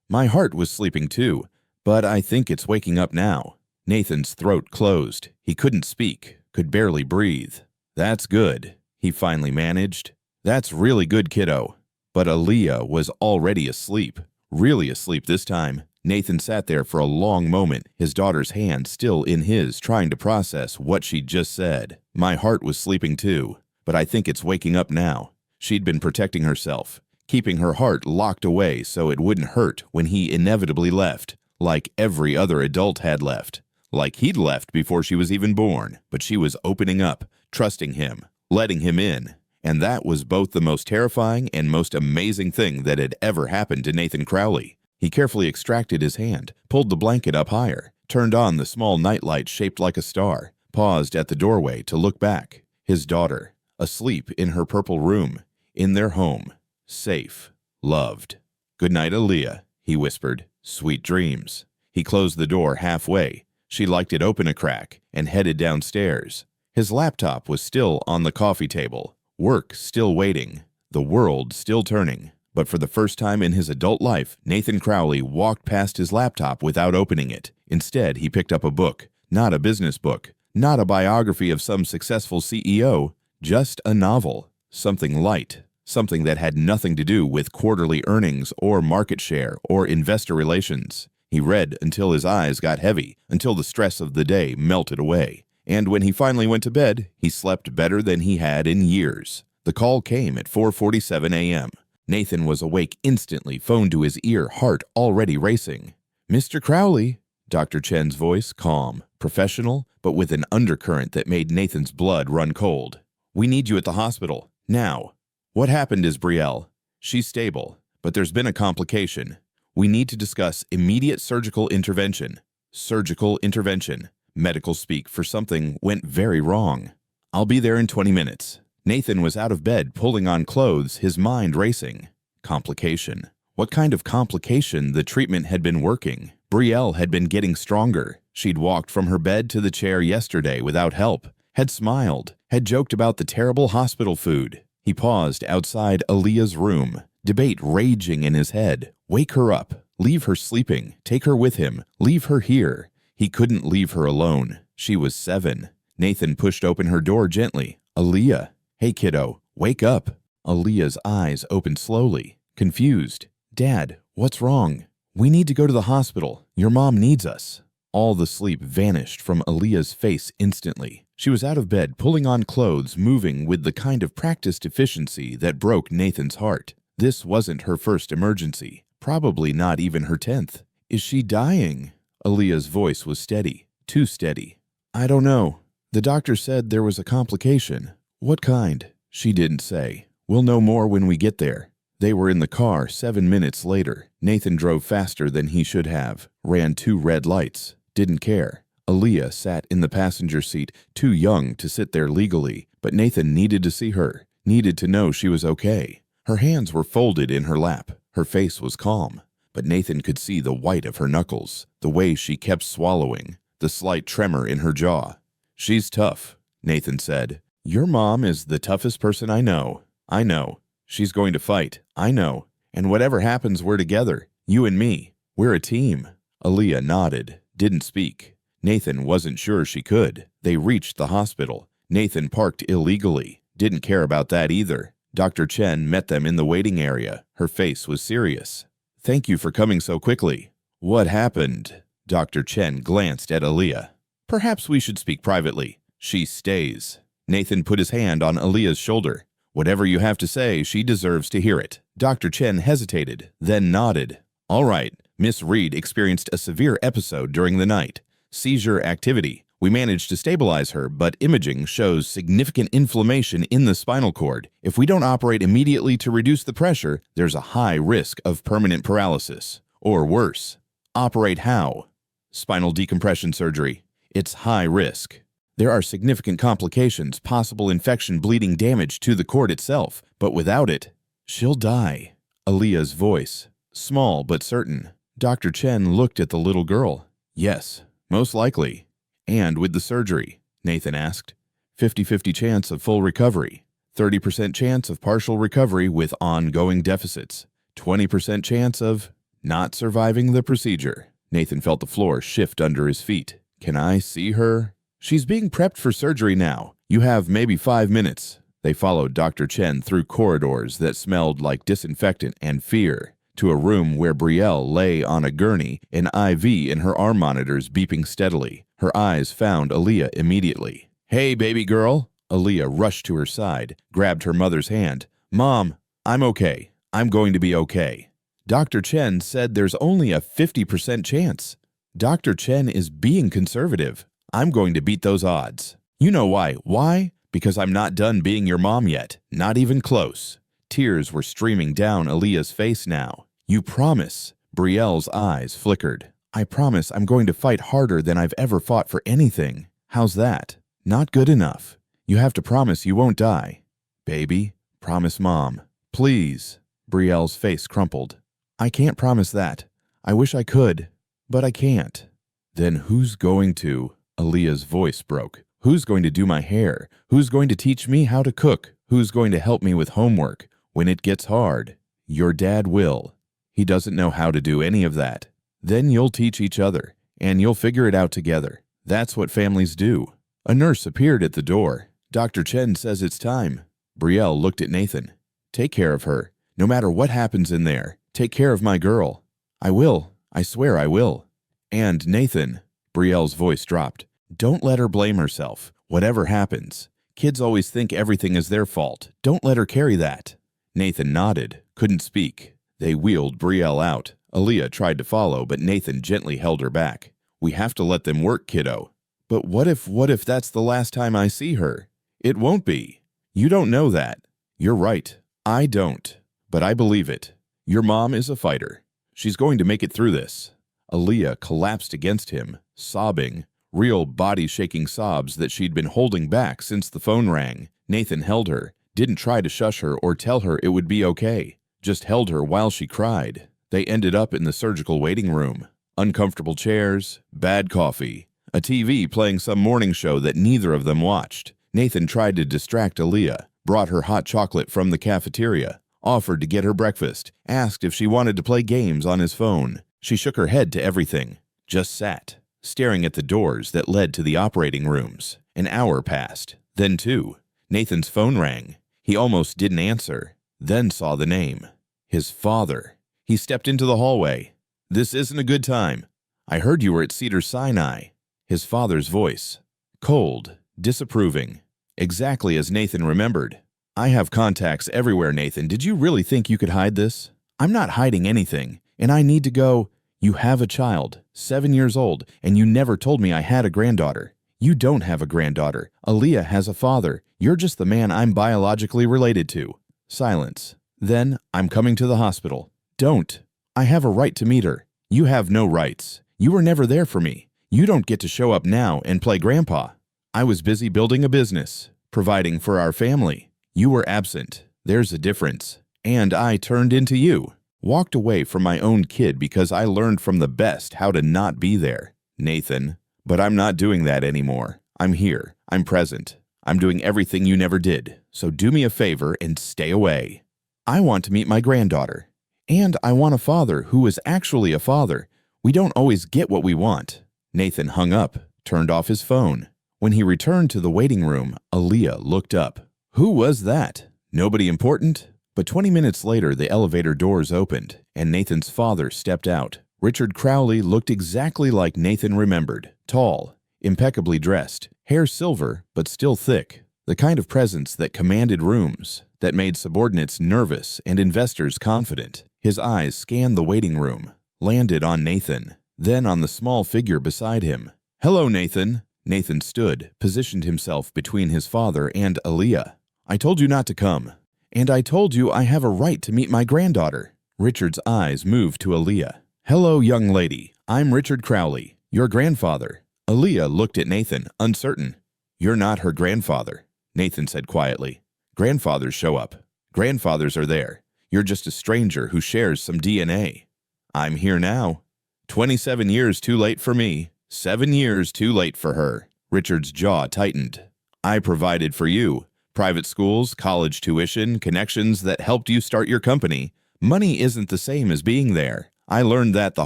"My heart was sleeping too, but I think it's waking up now." Nathan's throat closed. He couldn't speak, could barely breathe. "That's good," he finally managed. "That's really good, kiddo." But Aaliyah was already asleep. Really asleep this time. Nathan sat there for a long moment, his daughter's hand still in his, trying to process what she'd just said. "My heart was sleeping too, but I think it's waking up now." She'd been protecting herself, keeping her heart locked away so it wouldn't hurt when he inevitably left, like every other adult had left. Like he'd left before she was even born. But she was opening up, trusting him, letting him in. And that was both the most terrifying and most amazing thing that had ever happened to Nathan Crowley. He carefully extracted his hand, pulled the blanket up higher, turned on the small nightlight shaped like a star, paused at the doorway to look back. His daughter, asleep in her purple room, in their home, safe, loved. "Good night, Aaliyah," he whispered. "Sweet dreams." He closed the door halfway. She liked it open a crack and headed downstairs. His laptop was still on the coffee table, work still waiting, the world still turning. But for the first time in his adult life, Nathan Crowley walked past his laptop without opening it. Instead, he picked up a book, not a business book, not a biography of some successful CEO, just a novel, something light, something that had nothing to do with quarterly earnings or market share or investor relations. He read until his eyes got heavy, until the stress of the day melted away. And when he finally went to bed, he slept better than he had in years. The call came at 4:47 a.m. Nathan was awake instantly, phone to his ear, heart already racing. "Mr. Crowley," Dr. Chen's voice, calm, professional, but with an undercurrent that made Nathan's blood run cold. "We need you at the hospital, now." "What happened is Brielle. She's stable, but there's been a complication. We need to discuss immediate surgical intervention." Surgical intervention. Medical speak for something went very wrong. "I'll be there in 20 minutes. Nathan was out of bed, pulling on clothes, his mind racing. Complication. What kind of complication? The treatment had been working. Brielle had been getting stronger. She'd walked from her bed to the chair yesterday without help, had smiled, had joked about the terrible hospital food. He paused outside Aaliyah's room, debate raging in his head. Wake her up, leave her sleeping, take her with him, leave her here. He couldn't leave her alone. She was 7. Nathan pushed open her door gently. "Aaliyah. Hey kiddo, wake up." Aaliyah's eyes opened slowly, confused. "Dad, what's wrong?" "We need to go to the hospital. Your mom needs us." All the sleep vanished from Aaliyah's face instantly. She was out of bed, pulling on clothes, moving with the kind of practiced efficiency that broke Nathan's heart. This wasn't her first emergency, probably not even her 10th. "Is she dying?" Aaliyah's voice was steady, too steady. "I don't know. The doctor said there was a complication." "What kind?" She didn't say. "We'll know more when we get there." They were in the car 7 minutes later. Nathan drove faster than he should have, ran 2 red lights, didn't care. Aaliyah sat in the passenger seat, too young to sit there legally, but Nathan needed to see her, needed to know she was okay. Her hands were folded in her lap. Her face was calm, but Nathan could see the white of her knuckles, the way she kept swallowing, the slight tremor in her jaw. "She's tough," Nathan said. "Your mom is the toughest person I know. I know. She's going to fight. I know. And whatever happens, we're together. You and me. We're a team." Aaliyah nodded, didn't speak. Nathan wasn't sure she could. They reached the hospital. Nathan parked illegally. Didn't care about that either. Dr. Chen met them in the waiting area. Her face was serious. "Thank you for coming so quickly." "What happened?" Dr. Chen glanced at Aaliyah. "Perhaps we should speak privately." "She stays." Nathan put his hand on Aaliyah's shoulder. "Whatever you have to say, she deserves to hear it." Dr. Chen hesitated, then nodded. "All right, Miss Reed experienced a severe episode during the night. Seizure activity. We managed to stabilize her, but imaging shows significant inflammation in the spinal cord. If we don't operate immediately to reduce the pressure, there's a high risk of permanent paralysis. Or worse." "Operate how?" "Spinal decompression surgery. It's high risk. There are significant complications, possible infection, bleeding, damage to the cord itself, but without it, she'll die." Aaliyah's voice, small but certain. Dr. Chen looked at the little girl. "Yes, most likely." "And with the surgery?" Nathan asked. 50-50 chance of full recovery, 30% chance of partial recovery with ongoing deficits, 20% chance of not surviving the procedure. Nathan felt the floor shift under his feet. "Can I see her?" "She's being prepped for surgery now. You have maybe 5 minutes." They followed Dr. Chen through corridors that smelled like disinfectant and fear, to a room where Brielle lay on a gurney, an IV in her arm monitors beeping steadily. Her eyes found Aaliyah immediately. "Hey, baby girl." Aaliyah rushed to her side, grabbed her mother's hand. "Mom, I'm okay. I'm going to be okay." Dr. Chen said there's only a 50% chance. Dr. Chen is being conservative. "I'm going to beat those odds. You know why. Why? Because I'm not done being your mom yet. Not even close." Tears were streaming down Aaliyah's face now. "You promise?" Brielle's eyes flickered. "I promise I'm going to fight harder than I've ever fought for anything." "How's that?" "Not good enough. You have to promise you won't die." "Baby, promise Mom. Please." Brielle's face crumpled. "I can't promise that. I wish I could, but I can't." "Then who's going to?" Aaliyah's voice broke. "Who's going to do my hair? Who's going to teach me how to cook? Who's going to help me with homework? When it gets hard, your dad will. He doesn't know how to do any of that. Then you'll teach each other, and you'll figure it out together. That's what families do." A nurse appeared at the door. "Dr. Chen says it's time." Brielle looked at Nathan. "Take care of her. No matter what happens in there, take care of my girl." "I will. I swear I will." "And Nathan," Brielle's voice dropped, "don't let her blame herself. Whatever happens. Kids always think everything is their fault. Don't let her carry that." Nathan nodded, couldn't speak. They wheeled Brielle out. Aaliyah tried to follow, but Nathan gently held her back. We have to let them work, kiddo. But what if that's the last time I see her? It won't be. You don't know that. You're right. I don't. But I believe it. Your mom is a fighter. She's going to make it through this. Aaliyah collapsed against him, sobbing, real body-shaking sobs that she'd been holding back since the phone rang. Nathan held her, didn't try to shush her or tell her it would be okay, just held her while she cried. They ended up in the surgical waiting room. Uncomfortable chairs, bad coffee, a TV playing some morning show that neither of them watched. Nathan tried to distract Aaliyah, brought her hot chocolate from the cafeteria, offered to get her breakfast, asked if she wanted to play games on his phone. She shook her head to everything, just sat, staring at the doors that led to the operating rooms. An hour passed, then two. Nathan's phone rang. He almost didn't answer, then saw the name. His father. He stepped into the hallway. This isn't a good time. I heard you were at Cedars-Sinai. His father's voice. Cold, disapproving. Exactly as Nathan remembered. I have contacts everywhere, Nathan. Did you really think you could hide this? I'm not hiding anything, and I need to go. You have a child, 7 years old, and you never told me I had a granddaughter. You don't have a granddaughter. Aaliyah has a father. You're just the man I'm biologically related to. Silence. Then, I'm coming to the hospital. Don't. I have a right to meet her. You have no rights. You were never there for me. You don't get to show up now and play grandpa. I was busy building a business, providing for our family. You were absent. There's a difference. And I turned into you. Walked away from my own kid because I learned from the best how to not be there. Nathan. But I'm not doing that anymore. I'm here. I'm present. I'm doing everything you never did. So do me a favor and stay away. I want to meet my granddaughter. And I want a father who is actually a father. We don't always get what we want. Nathan hung up, turned off his phone. When he returned to the waiting room, Aaliyah looked up. Who was that? Nobody important? But 20 minutes later, the elevator doors opened, and Nathan's father stepped out. Richard Crowley looked exactly like Nathan remembered. Tall, impeccably dressed, hair silver but still thick. The kind of presence that commanded rooms, that made subordinates nervous and investors confident. His eyes scanned the waiting room, landed on Nathan, then on the small figure beside him. Hello, Nathan. Nathan stood, positioned himself between his father and Aaliyah. I told you not to come. And I told you I have a right to meet my granddaughter. Richard's eyes moved to Aaliyah. Hello, young lady. I'm Richard Crowley, your grandfather. Aaliyah looked at Nathan, uncertain. You're not her grandfather, Nathan said quietly. Grandfathers show up. Grandfathers are there. You're just a stranger who shares some DNA. I'm here now. 27 years too late for me. 7 years too late for her. Richard's jaw tightened. I provided for you. Private schools, college tuition, connections that helped you start your company. Money isn't the same as being there. I learned that the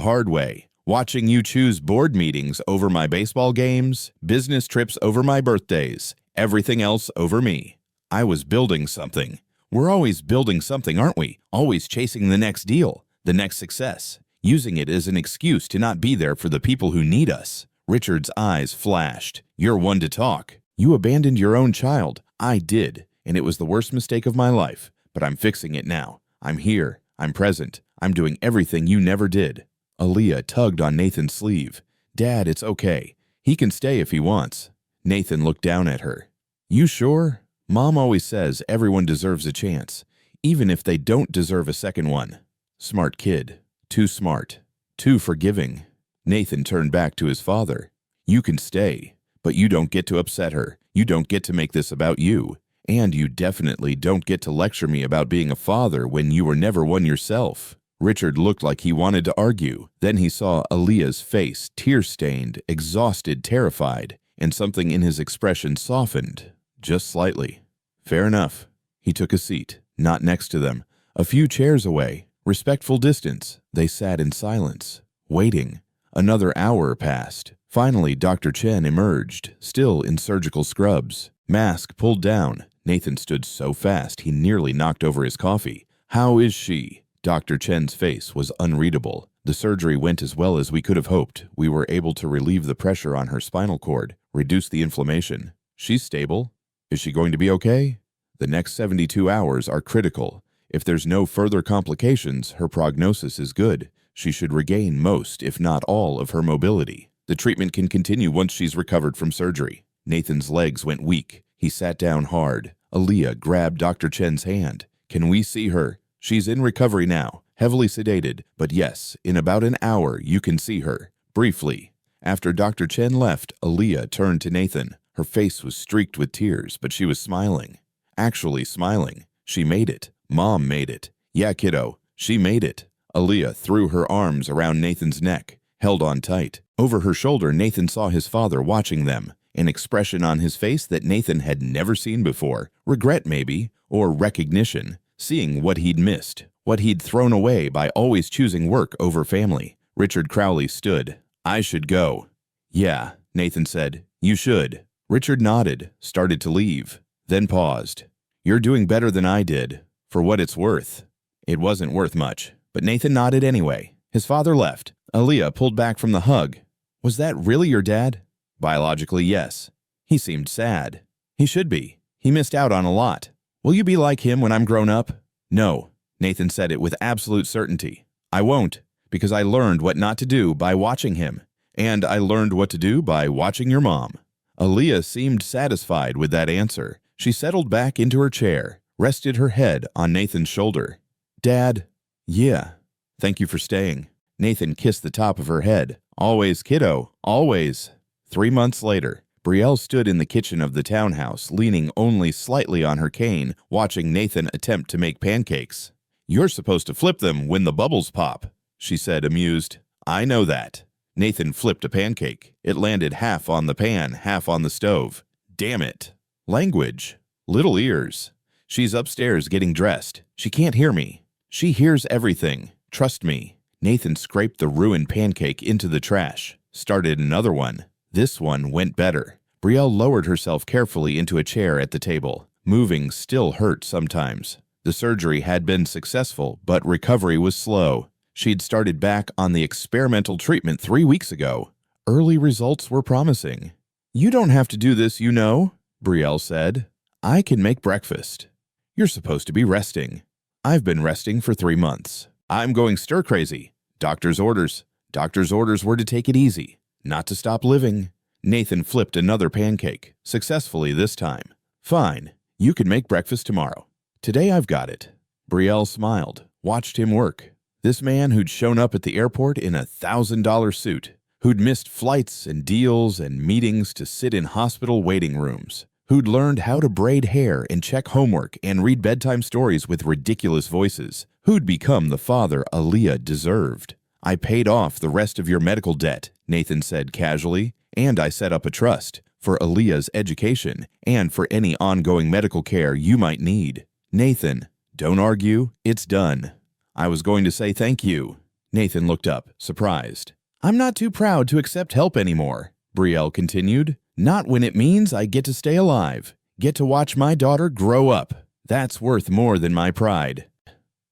hard way. Watching you choose board meetings over my baseball games, business trips over my birthdays, everything else over me. I was building something. We're always building something, aren't we? Always chasing the next deal, the next success, using it as an excuse to not be there for the people who need us. Richard's eyes flashed. You're one to talk. You abandoned your own child. I did, and it was the worst mistake of my life, but I'm fixing it now. I'm here. I'm present. I'm doing everything you never did. Aaliyah tugged on Nathan's sleeve. Dad, it's okay. He can stay if he wants. Nathan looked down at her. You sure? Mom always says everyone deserves a chance, even if they don't deserve a second one. Smart kid. Too smart. Too forgiving. Nathan turned back to his father. You can stay, but you don't get to upset her. You don't get to make this about you. And you definitely don't get to lecture me about being a father when you were never one yourself. Richard looked like he wanted to argue. Then he saw Aaliyah's face, tear-stained, exhausted, terrified, and something in his expression softened, just slightly. Fair enough. He took a seat, not next to them, a few chairs away, respectful distance. They sat in silence, waiting. Another hour passed. Finally, Dr. Chen emerged, still in surgical scrubs. Mask pulled down. Nathan stood so fast he nearly knocked over his coffee. How is she? Dr. Chen's face was unreadable. The surgery went as well as we could have hoped. We were able to relieve the pressure on her spinal cord, reduce the inflammation. She's stable. Is she going to be okay? The next 72 hours are critical. If there's no further complications, her prognosis is good. She should regain most, if not all, of her mobility. The treatment can continue once she's recovered from surgery. Nathan's legs went weak. He sat down hard. Aaliyah grabbed Dr. Chen's hand. Can we see her? She's in recovery now, heavily sedated, but yes, in about an hour you can see her. Briefly. After Dr. Chen left, Aaliyah turned to Nathan. Her face was streaked with tears, but she was smiling. Actually smiling. She made it. Mom made it. Yeah, kiddo, she made it. Aaliyah threw her arms around Nathan's neck, held on tight. Over her shoulder, Nathan saw his father watching them, an expression on his face that Nathan had never seen before. Regret, maybe, or recognition, seeing what he'd missed, what he'd thrown away by always choosing work over family. Richard Crowley stood. I should go. Yeah, Nathan said. You should. Richard nodded, started to leave, then paused. You're doing better than I did, for what it's worth. It wasn't worth much, but Nathan nodded anyway. His father left. Aaliyah pulled back from the hug. Was that really your dad? Biologically, yes. He seemed sad. He should be. He missed out on a lot. Will you be like him when I'm grown up? No. Nathan said it with absolute certainty. I won't, because I learned what not to do by watching him, and I learned what to do by watching your mom. Aaliyah seemed satisfied with that answer. She settled back into her chair, rested her head on Nathan's shoulder. Dad, yeah. Thank you for staying. Nathan kissed the top of her head. Always, kiddo, always. 3 months later, Brielle stood in the kitchen of the townhouse, leaning only slightly on her cane, watching Nathan attempt to make pancakes. You're supposed to flip them when the bubbles pop, she said, amused. I know that. Nathan flipped a pancake. It landed half on the pan, half on the stove. Damn it. Language. Little ears. She's upstairs getting dressed. She can't hear me. She hears everything. Trust me. Nathan scraped the ruined pancake into the trash. Started another one. This one went better. Brielle lowered herself carefully into a chair at the table. Moving still hurt sometimes. The surgery had been successful, but recovery was slow. She'd started back on the experimental treatment 3 weeks ago. Early results were promising. You don't have to do this, you know, Brielle said. I can make breakfast. You're supposed to be resting. I've been resting for 3 months. I'm going stir-crazy. Doctor's orders. Doctor's orders were to take it easy, not to stop living. Nathan flipped another pancake, successfully this time. Fine, you can make breakfast tomorrow. Today I've got it. Brielle smiled, watched him work. This man who'd shown up at the airport in a $1,000 suit, who'd missed flights and deals and meetings to sit in hospital waiting rooms, who'd learned how to braid hair and check homework and read bedtime stories with ridiculous voices, who'd become the father Aaliyah deserved. I paid off the rest of your medical debt, Nathan said casually, and I set up a trust for Aaliyah's education and for any ongoing medical care you might need. Nathan, don't argue, it's done. I was going to say thank you. Nathan looked up, surprised. I'm not too proud to accept help anymore, Brielle continued. Not when it means I get to stay alive, get to watch my daughter grow up. That's worth more than my pride.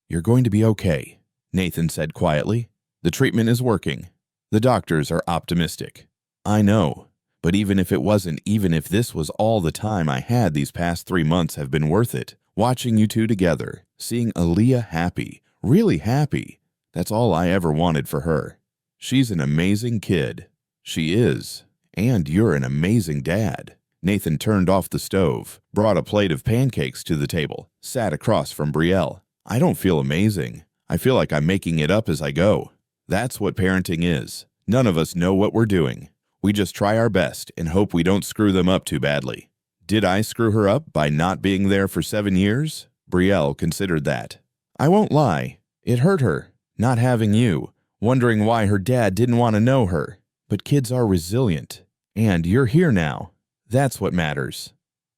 You're going to be okay, Nathan said quietly. The treatment is working. The doctors are optimistic. I know, but even if it wasn't, even if this was all the time I had, these past 3 months have been worth it. Watching you two together, seeing Aaliyah happy, really happy, that's all I ever wanted for her. She's an amazing kid. She is. And you're an amazing dad. Nathan turned off the stove, brought a plate of pancakes to the table, sat across from Brielle. I don't feel amazing. I feel like I'm making it up as I go. That's what parenting is. None of us know what we're doing. We just try our best and hope we don't screw them up too badly. Did I screw her up by not being there for 7 years? Brielle considered that. I won't lie. It hurt her, not having you, wondering why her dad didn't want to know her. But kids are resilient, and you're here now. That's what matters.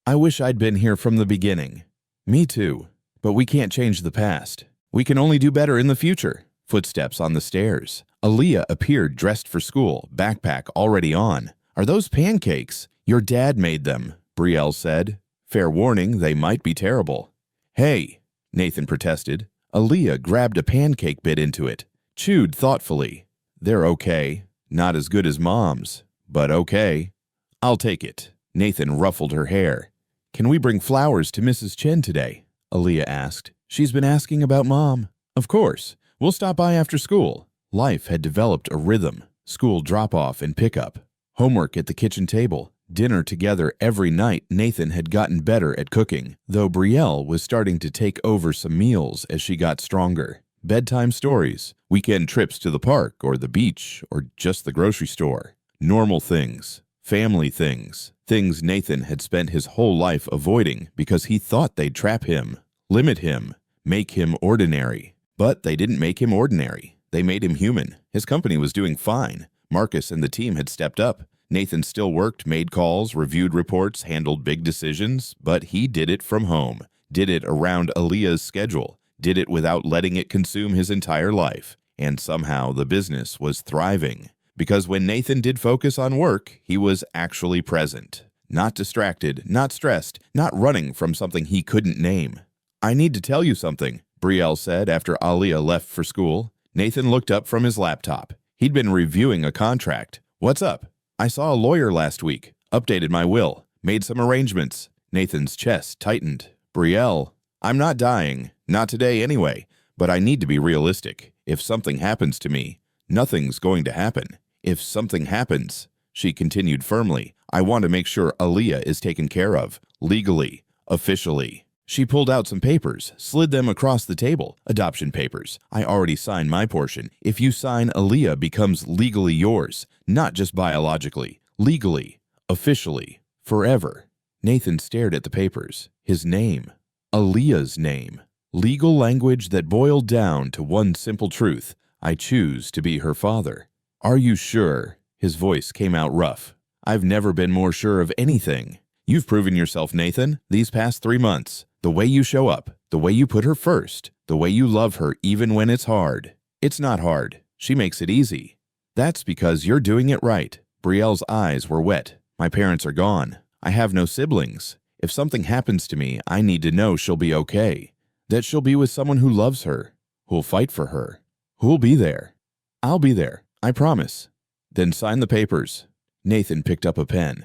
I wish I'd been here from the beginning. Me too, but we can't change the past. We can only do better in the future. Footsteps on the stairs. Aaliyah appeared dressed for school, backpack already on. Are those pancakes? Your dad made them, Brielle said. Fair warning, they might be terrible. Hey, Nathan protested. Aaliyah grabbed a pancake, bit into it, chewed thoughtfully. They're okay. Not as good as Mom's, but okay. I'll take it. Nathan ruffled her hair. Can we bring flowers to Mrs. Chen today? Aaliyah asked. She's been asking about Mom. Of course. We'll stop by after school. Life had developed a rhythm. School drop-off and pickup. Homework at the kitchen table. Dinner together every night. Nathan had gotten better at cooking, though Brielle was starting to take over some meals as she got stronger. Bedtime stories, weekend trips to the park or the beach or just the grocery store. Normal things, family things, things Nathan had spent his whole life avoiding because he thought they'd trap him, limit him, make him ordinary. But they didn't make him ordinary. They made him human. His company was doing fine. Marcus and the team had stepped up. Nathan still worked, made calls, reviewed reports, handled big decisions, but he did it from home, did it around Aaliyah's schedule, did it without letting it consume his entire life. And somehow the business was thriving. Because when Nathan did focus on work, he was actually present. Not distracted, not stressed, not running from something he couldn't name. "I need to tell you something," Brielle said after Aaliyah left for school. Nathan looked up from his laptop. He'd been reviewing a contract. "What's up?" "I saw a lawyer last week, updated my will, made some arrangements." Nathan's chest tightened. "Brielle, I'm not dying, not today anyway, but I need to be realistic. If something happens to me, nothing's going to happen. If something happens," she continued firmly, "I want to make sure Aaliyah is taken care of, legally, officially." She pulled out some papers, slid them across the table. "Adoption papers. I already signed my portion. If you sign, Aaliyah becomes legally yours. Not just biologically. Legally. Officially. Forever." Nathan stared at the papers. His name. Aaliyah's name. Legal language that boiled down to one simple truth. "I choose to be her father." "Are you sure?" His voice came out rough. "I've never been more sure of anything. You've proven yourself, Nathan, these past 3 months. The way you show up, the way you put her first, the way you love her even when it's hard." "It's not hard. She makes it easy." "That's because you're doing it right." Brielle's eyes were wet. "My parents are gone. I have no siblings. If something happens to me, I need to know she'll be okay. That she'll be with someone who loves her, who'll fight for her, who'll be there." "I'll be there. I promise." "Then sign the papers." Nathan picked up a pen.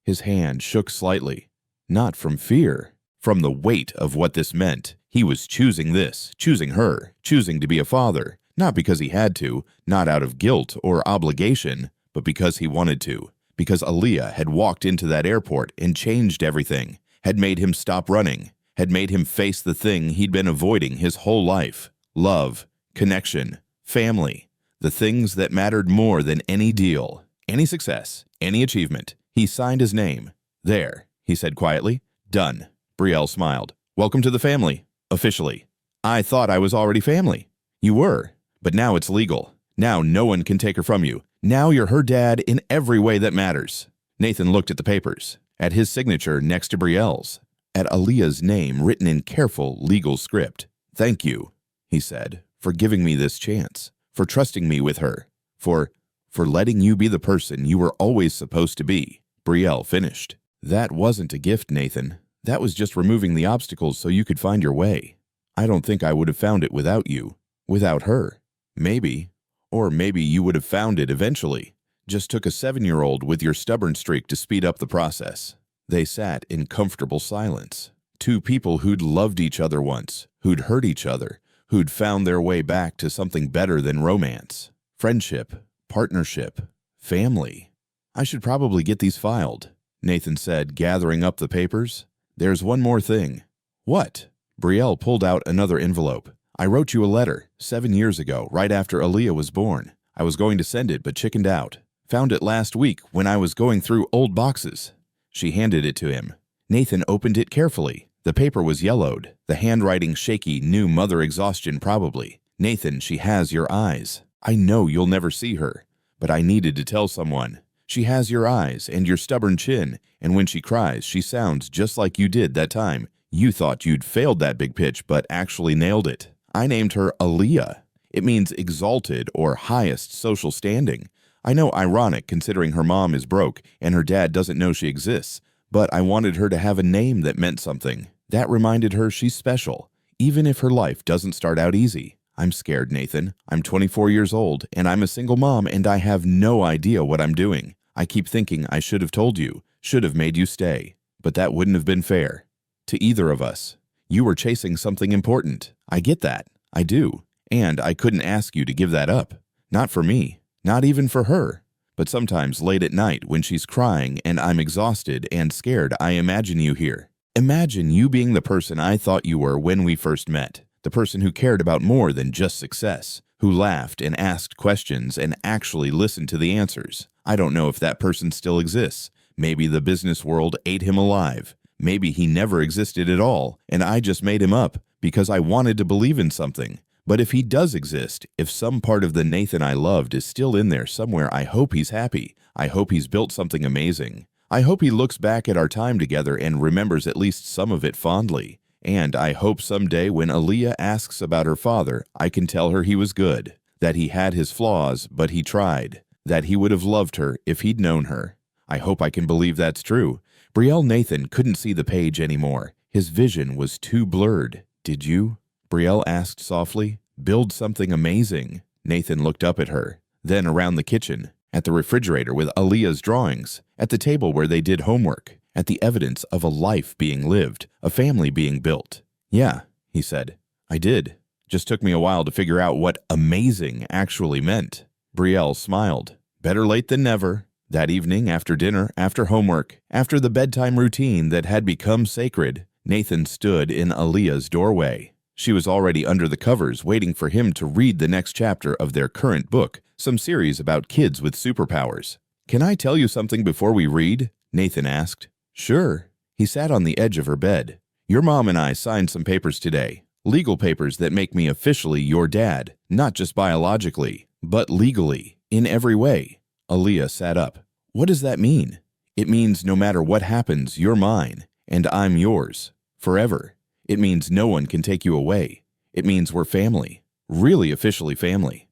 His hand shook slightly. Not from fear. From the weight of what this meant. He was choosing this, choosing her, choosing to be a father, not because he had to, not out of guilt or obligation, but because he wanted to. Because Aaliyah had walked into that airport and changed everything, had made him stop running, had made him face the thing he'd been avoiding his whole life. Love, connection, family, the things that mattered more than any deal, any success, any achievement. He signed his name. "There," he said quietly. "Done." Brielle smiled. "Welcome to the family, officially." "I thought I was already family." "You were, but now it's legal. Now no one can take her from you. Now you're her dad in every way that matters." Nathan looked at the papers, at his signature next to Brielle's, at Aaliyah's name written in careful legal script. "Thank you," he said, "for giving me this chance, for trusting me with her, for letting you be the person you were always supposed to be." Brielle finished. "That wasn't a gift, Nathan. That was just removing the obstacles so you could find your way. I don't think I would have found it without you, without her. Maybe, or maybe you would have found it eventually. Just took a 7-year-old with your stubborn streak to speed up the process." They sat in comfortable silence. Two people who'd loved each other once, who'd hurt each other, who'd found their way back to something better than romance. Friendship, partnership, family. "I should probably get these filed," Nathan said, gathering up the papers. "There's one more thing." "What?" Brielle pulled out another envelope. "I wrote you a letter 7 years ago, right after Aaliyah was born. I was going to send it, but chickened out. Found it last week when I was going through old boxes." She handed it to him. Nathan opened it carefully. The paper was yellowed, the handwriting shaky, new mother exhaustion probably. "Nathan, she has your eyes. I know you'll never see her, but I needed to tell someone. She has your eyes and your stubborn chin, and when she cries, she sounds just like you did that time. You thought you'd failed that big pitch, but actually nailed it. I named her Aaliyah. It means exalted or highest social standing. I know, ironic considering her mom is broke and her dad doesn't know she exists, but I wanted her to have a name that meant something. That reminded her she's special, even if her life doesn't start out easy. I'm scared, Nathan. I'm 24 years old, and I'm a single mom, and I have no idea what I'm doing. I keep thinking I should have told you, should have made you stay, but that wouldn't have been fair. To either of us. You were chasing something important. I get that. I do. And I couldn't ask you to give that up. Not for me. Not even for her. But sometimes late at night when she's crying and I'm exhausted and scared, I imagine you here. Imagine you being the person I thought you were when we first met. The person who cared about more than just success. Who laughed and asked questions and actually listened to the answers. I don't know if that person still exists. Maybe the business world ate him alive. Maybe he never existed at all, and I just made him up because I wanted to believe in something. But if he does exist, if some part of the Nathan I loved is still in there somewhere, I hope he's happy. I hope he's built something amazing. I hope he looks back at our time together and remembers at least some of it fondly. And I hope someday when Aaliyah asks about her father, I can tell her he was good, that he had his flaws, but he tried, that he would have loved her if he'd known her. I hope I can believe that's true. Brielle Nathan couldn't see the page anymore. His vision was too blurred. Did you? Brielle asked softly. Build something amazing. Nathan looked up at her, then around the kitchen, at the refrigerator with Aaliyah's drawings, at the table where they did homework, at the evidence of a life being lived, a family being built. Yeah, he said. I did. Just took me a while to figure out what amazing actually meant. Brielle smiled. Better late than never. That evening, after dinner, after homework, after the bedtime routine that had become sacred, Nathan stood in Aaliyah's doorway. She was already under the covers waiting for him to read the next chapter of their current book, some series about kids with superpowers. Can I tell you something before we read? Nathan asked. Sure. He sat on the edge of her bed. Your mom and I signed some papers today. Legal papers that make me officially your dad, not just biologically, but legally, in every way. Aaliyah sat up. What does that mean? It means no matter what happens, you're mine, and I'm yours, forever. It means no one can take you away. It means we're family, really officially family.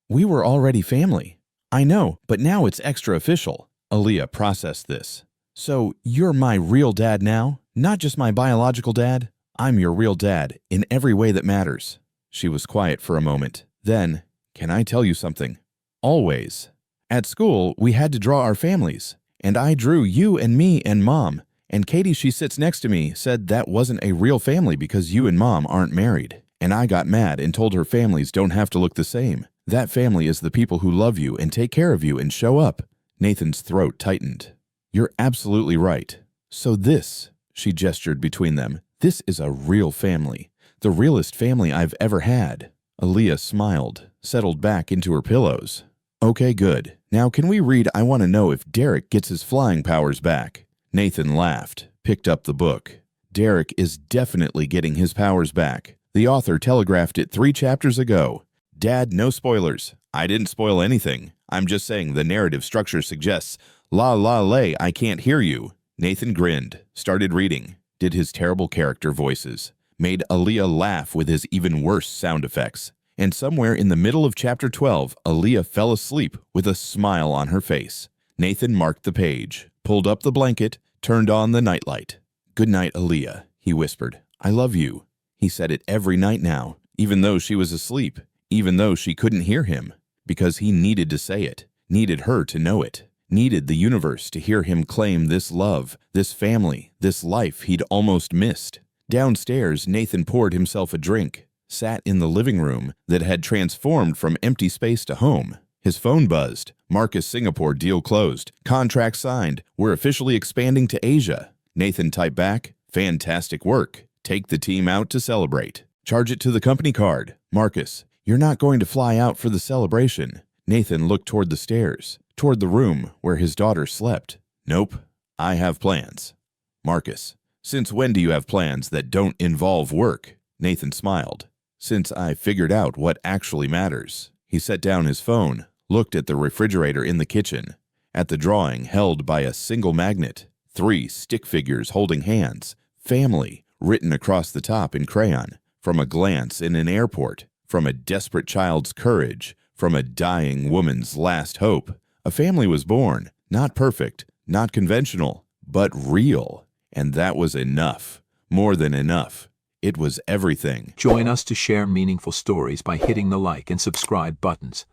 We were already family. I know, but now it's extra official. Aaliyah processed this. So you're my real dad now, not just my biological dad? I'm your real dad in every way that matters. She was quiet for a moment. Then, can I tell you something? Always. At school, we had to draw our families, and I drew you and me and Mom, and Katie, she sits next to me, said that wasn't a real family because you and Mom aren't married, and I got mad and told her families don't have to look the same. That family is the people who love you and take care of you and show up. Nathan's throat tightened. You're absolutely right. So this, she gestured between them, this is a real family, the realest family I've ever had. Aaliyah smiled, settled back into her pillows. Okay, good. Now can we read I Want to Know If Derek Gets His Flying Powers Back? Nathan laughed, picked up the book. Derek is definitely getting his powers back. The author telegraphed it 3 chapters ago. Dad, no spoilers. I didn't spoil anything. I'm just saying the narrative structure suggests, la la lay, I can't hear you. Nathan grinned, started reading, did his terrible character voices, made Aaliyah laugh with his even worse sound effects. And somewhere in the middle of chapter 12, Aaliyah fell asleep with a smile on her face. Nathan marked the page, pulled up the blanket, turned on the nightlight. Good night, Aaliyah, he whispered. I love you. He said it every night now, even though she was asleep, even though she couldn't hear him, because he needed to say it, needed her to know it, needed the universe to hear him claim this love, this family, this life he'd almost missed. Downstairs, Nathan poured himself a drink, sat in the living room that had transformed from empty space to home. His phone buzzed. Marcus Singapore deal closed. Contract signed. We're officially expanding to Asia. Nathan typed back, fantastic work. Take the team out to celebrate. Charge it to the company card. Marcus, you're not going to fly out for the celebration. Nathan looked toward the stairs, toward the room where his daughter slept. Nope, I have plans. Marcus, since when do you have plans that don't involve work? Nathan smiled. Since I figured out what actually matters. He set down his phone, looked at the refrigerator in the kitchen, at the drawing held by a single magnet, 3 stick figures holding hands, family, written across the top in crayon, from a glance in an airport, from a desperate child's courage, from a dying woman's last hope. A family was born, not perfect, not conventional, but real. And that was enough, more than enough. It was everything. Join us to share meaningful stories by hitting the like and subscribe buttons.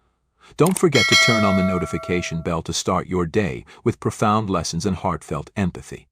Don't forget to turn on the notification bell to start your day with profound lessons and heartfelt empathy.